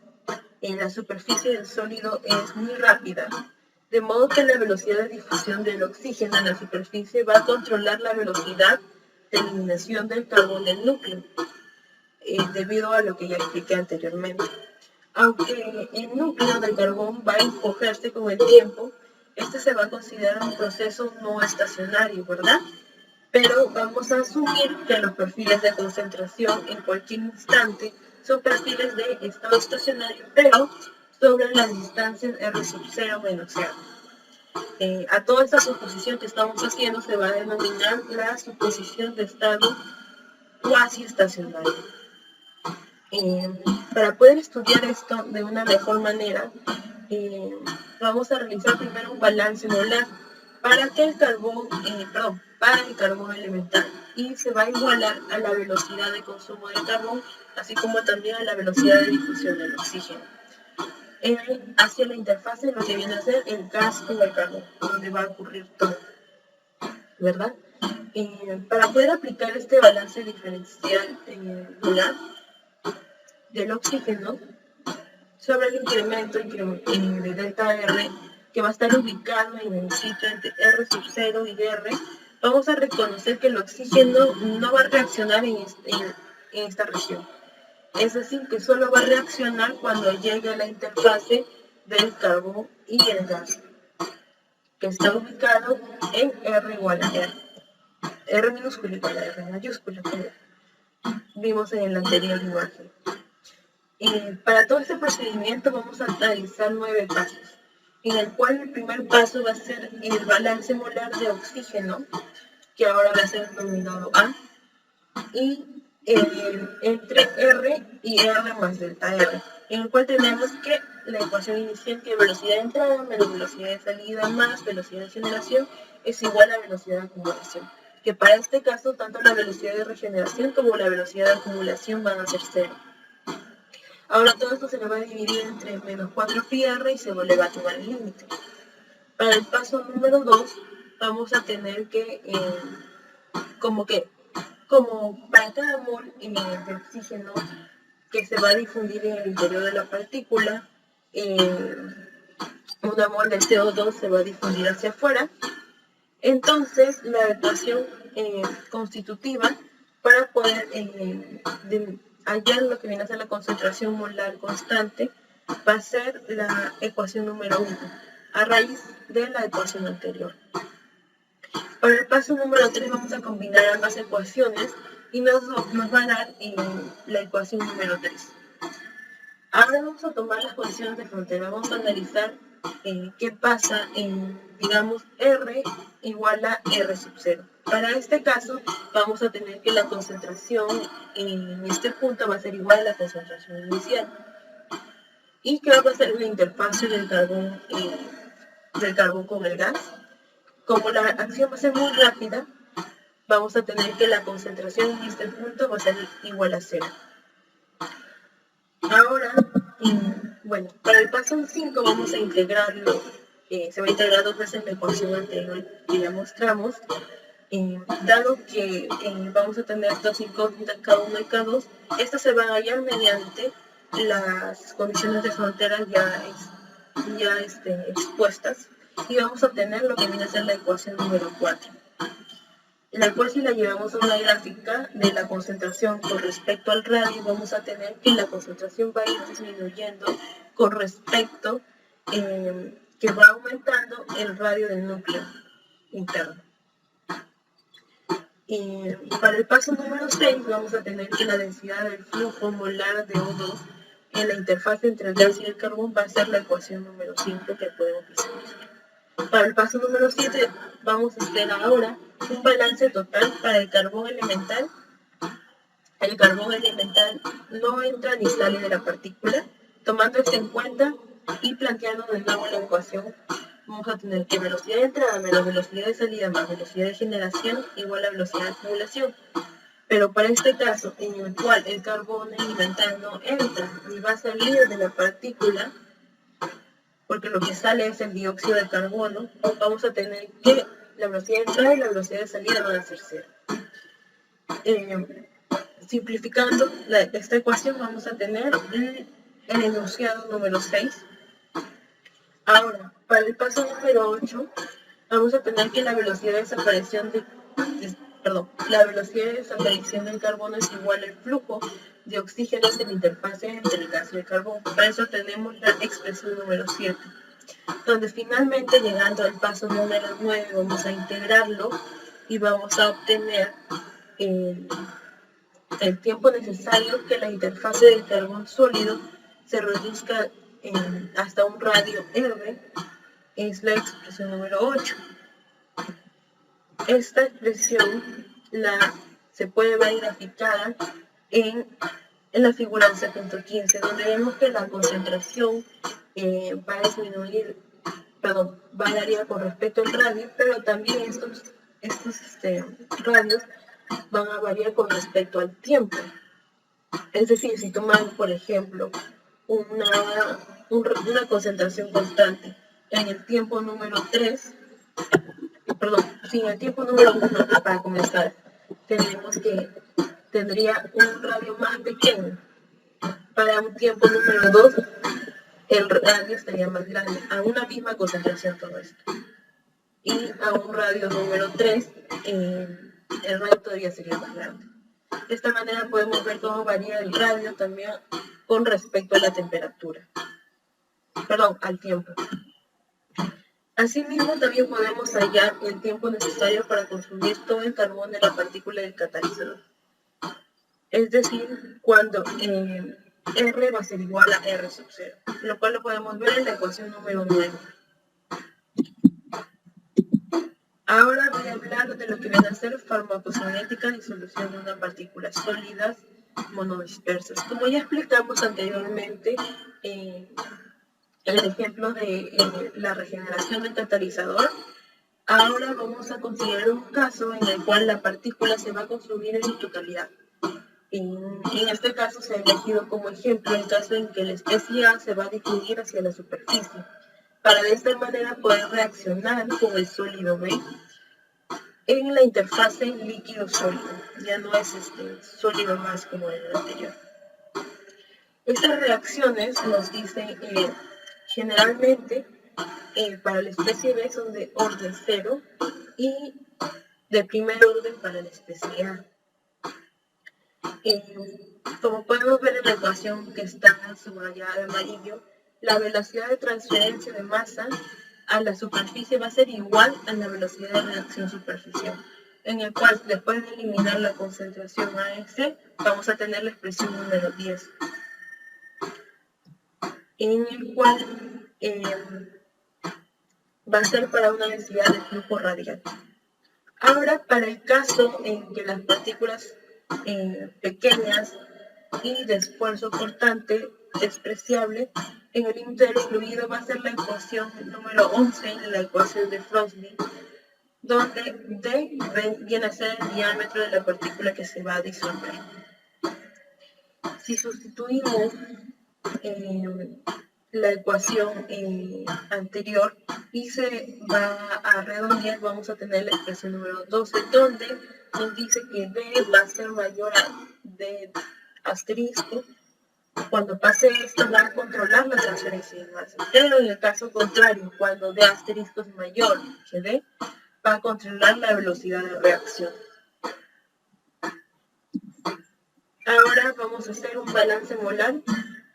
en la superficie del sólido es muy rápida, de modo que la velocidad de difusión del oxígeno en la superficie va a controlar la velocidad de eliminación del carbón del núcleo, debido a lo que ya expliqué anteriormente. Aunque el núcleo del carbón va a encogerse con el tiempo, este se va a considerar un proceso no estacionario, ¿verdad? Pero vamos a asumir que los perfiles de concentración en cualquier instante son perfiles de estado estacionario, pero sobre las distancias R sub 0 menos 0. A toda esta suposición que estamos haciendo se va a denominar la suposición de estado cuasi estacionario. Para poder estudiar esto de una mejor manera, vamos a realizar primero un balance molar para el carbón elemental, y se va a igualar a la velocidad de consumo del carbón, así como también a la velocidad de difusión del oxígeno hacia la interfase de lo que viene a ser el gas con el carbón, donde va a ocurrir todo, ¿verdad? Para poder aplicar este balance diferencial molar del oxígeno sobre el incremento de delta R, que va a estar ubicado en el sitio entre R sub 0 y R, vamos a reconocer que el oxígeno no va a reaccionar en esta región. Es decir, que solo va a reaccionar cuando llegue a la interfase del carbón y el gas, que está ubicado en R igual a R. R minúscula igual a R mayúscula, como vimos en la anterior imagen. Para todo este procedimiento vamos a realizar 9 pasos, en el cual el primer paso va a ser el balance molar de oxígeno, que ahora va a ser denominado A, y entre R y R más delta R, en el cual tenemos que la ecuación inicial, que velocidad de entrada menos velocidad de salida más velocidad de generación es igual a velocidad de acumulación, que para este caso tanto la velocidad de regeneración como la velocidad de acumulación van a ser 0. Ahora todo esto se le va a dividir entre menos 4 pi r y se le va a tomar el límite. Para el paso número 2 vamos a tener que, como para cada mol de oxígeno que se va a difundir en el interior de la partícula, una mol de CO2 se va a difundir hacia afuera. Entonces la ecuación constitutiva para poder hallar lo que viene a ser la concentración molar constante va a ser la ecuación número 1, a raíz de la ecuación anterior. Para el paso número 3 vamos a combinar ambas ecuaciones y nos va a dar la ecuación número 3. Ahora vamos a tomar las condiciones de frontera, vamos a analizar qué pasa en, digamos, R igual a R sub 0. Para este caso vamos a tener que la concentración en este punto va a ser igual a la concentración inicial, y que va a ser la interfase del carbón con el gas. Como la acción va a ser muy rápida, vamos a tener que la concentración en este punto va a ser igual a 0. Ahora, bueno, para el paso 5 vamos a integrarlo. Se va a integrar 2 veces la ecuación anterior que ya mostramos. Dado que vamos a tener dos incógnitas K1 y K2, estas se van a hallar mediante las condiciones de frontera ya expuestas, y vamos a obtener lo que viene a ser la ecuación número 4. La cual, si la llevamos a una gráfica de la concentración con respecto al radio, vamos a tener que la concentración va a ir disminuyendo con respecto que va aumentando el radio del núcleo interno. Para el paso número 6 vamos a tener que la densidad del flujo molar de O2 en la interfaz entre el gas y el carbón va a ser la ecuación número 5 que podemos visualizar. Para el paso número 7 vamos a hacer ahora un balance total para el carbón elemental. El carbón elemental no entra ni sale de la partícula. Tomando esto en cuenta y planteando de nuevo la ecuación, vamos a tener que velocidad de entrada menos velocidad de salida más velocidad de generación igual a velocidad de acumulación. Pero para este caso, en el cual el carbón elemental no entra ni va a salir de la partícula, porque lo que sale es el dióxido de carbono, vamos a tener que la velocidad de entrada y la velocidad de salida van a ser 0. Simplificando esta ecuación, vamos a tener el enunciado número 6. Ahora, para el paso número 8, vamos a tener que la velocidad de desaparición del carbono es igual al flujo de oxígeno en la interfase entre el gas y el carbón. Para eso tenemos la expresión número 7, donde finalmente, llegando al paso número 9, vamos a integrarlo y vamos a obtener el tiempo necesario que la interfase del carbón sólido se reduzca hasta un radio R, es la expresión número 8. Esta expresión se puede ver graficada en la figura 11.15, donde vemos que la concentración va a disminuir, va a variar con respecto al radio, pero también estos radios van a variar con respecto al tiempo. Es decir, si tomamos, por ejemplo, una concentración constante en el tiempo número 3, en el tiempo número 1, para comenzar, tendría un radio más pequeño. Para un tiempo número 2, el radio estaría más grande, a una misma concentración todo esto. Y a un radio número 3, el radio todavía sería más grande. De esta manera podemos ver cómo varía el radio también con respecto a la temperatura. Al tiempo. Asimismo, también podemos hallar el tiempo necesario para consumir todo el carbón de la partícula del catalizador. Es decir, cuando R va a ser igual a R sub 0, lo cual lo podemos ver en la ecuación número 9. Ahora voy a hablar de lo que viene a ser farmacocinética disolución de una partícula sólidas monodispersas. Como ya explicamos anteriormente, el ejemplo de la regeneración del catalizador, ahora vamos a considerar un caso en el cual la partícula se va a consumir en su totalidad. En este caso se ha elegido como ejemplo el caso en que la especie A se va a difundir hacia la superficie, para de esta manera poder reaccionar con el sólido B en la interfase líquido-sólido. Ya no es sólido más como en el anterior. Estas reacciones nos dicen generalmente para la especie B son de orden 0 y de primer orden para la especie A. Como podemos ver en la ecuación que está subrayada de amarillo, la velocidad de transferencia de masa a la superficie va a ser igual a la velocidad de reacción superficial, en el cual, después de eliminar la concentración AS, vamos a tener la expresión número 10, en el cual va a ser para una densidad de flujo radial. Ahora, para el caso en que las partículas pequeñas y de esfuerzo cortante despreciable, en el límite del fluido va a ser la ecuación número 11, la ecuación de Frostby, donde D viene a ser el diámetro de la partícula que se va a disolver. Si sustituimos la ecuación anterior y se va a redondear, vamos a tener la expresión número 12, donde nos dice que D va a ser mayor a D asterisco. Cuando pase esto, va a controlar la transferencia de masa. Pero en el caso contrario, cuando D asterisco es mayor que D, va a controlar la velocidad de reacción. Ahora vamos a hacer un balance molar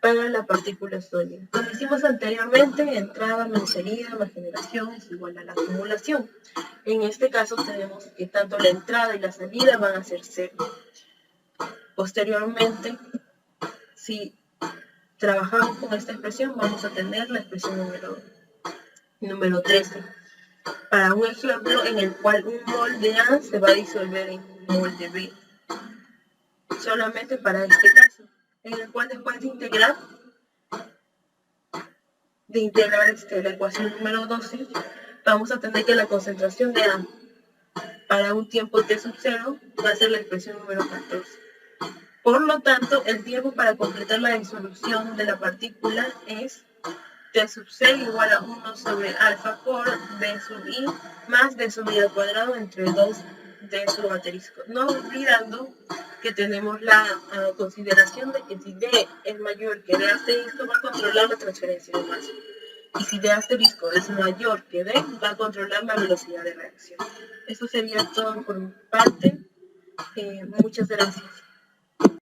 para la partícula sólida. Como hicimos anteriormente, entrada menos salida más generación es igual a la acumulación. En este caso tenemos que tanto la entrada y la salida van a ser cero. Posteriormente, si trabajamos con esta expresión, vamos a tener la expresión número 13. Para un ejemplo en el cual un mol de A se va a disolver en un mol de B. Solamente para este caso, en el cual después de integrar la ecuación número 12, vamos a tener que la concentración de A para un tiempo t sub 0 va a ser la expresión número 14. Por lo tanto, el tiempo para completar la disolución de la partícula es t sub c igual a 1 sobre alfa por b sub i más d sub i al cuadrado entre 2 d sub asterisco. No olvidando que tenemos la consideración de que si d es mayor que d asterisco va a controlar la transferencia de masa. Y si d asterisco es mayor que d, va a controlar la velocidad de reacción. Eso sería todo por mi parte. Muchas gracias.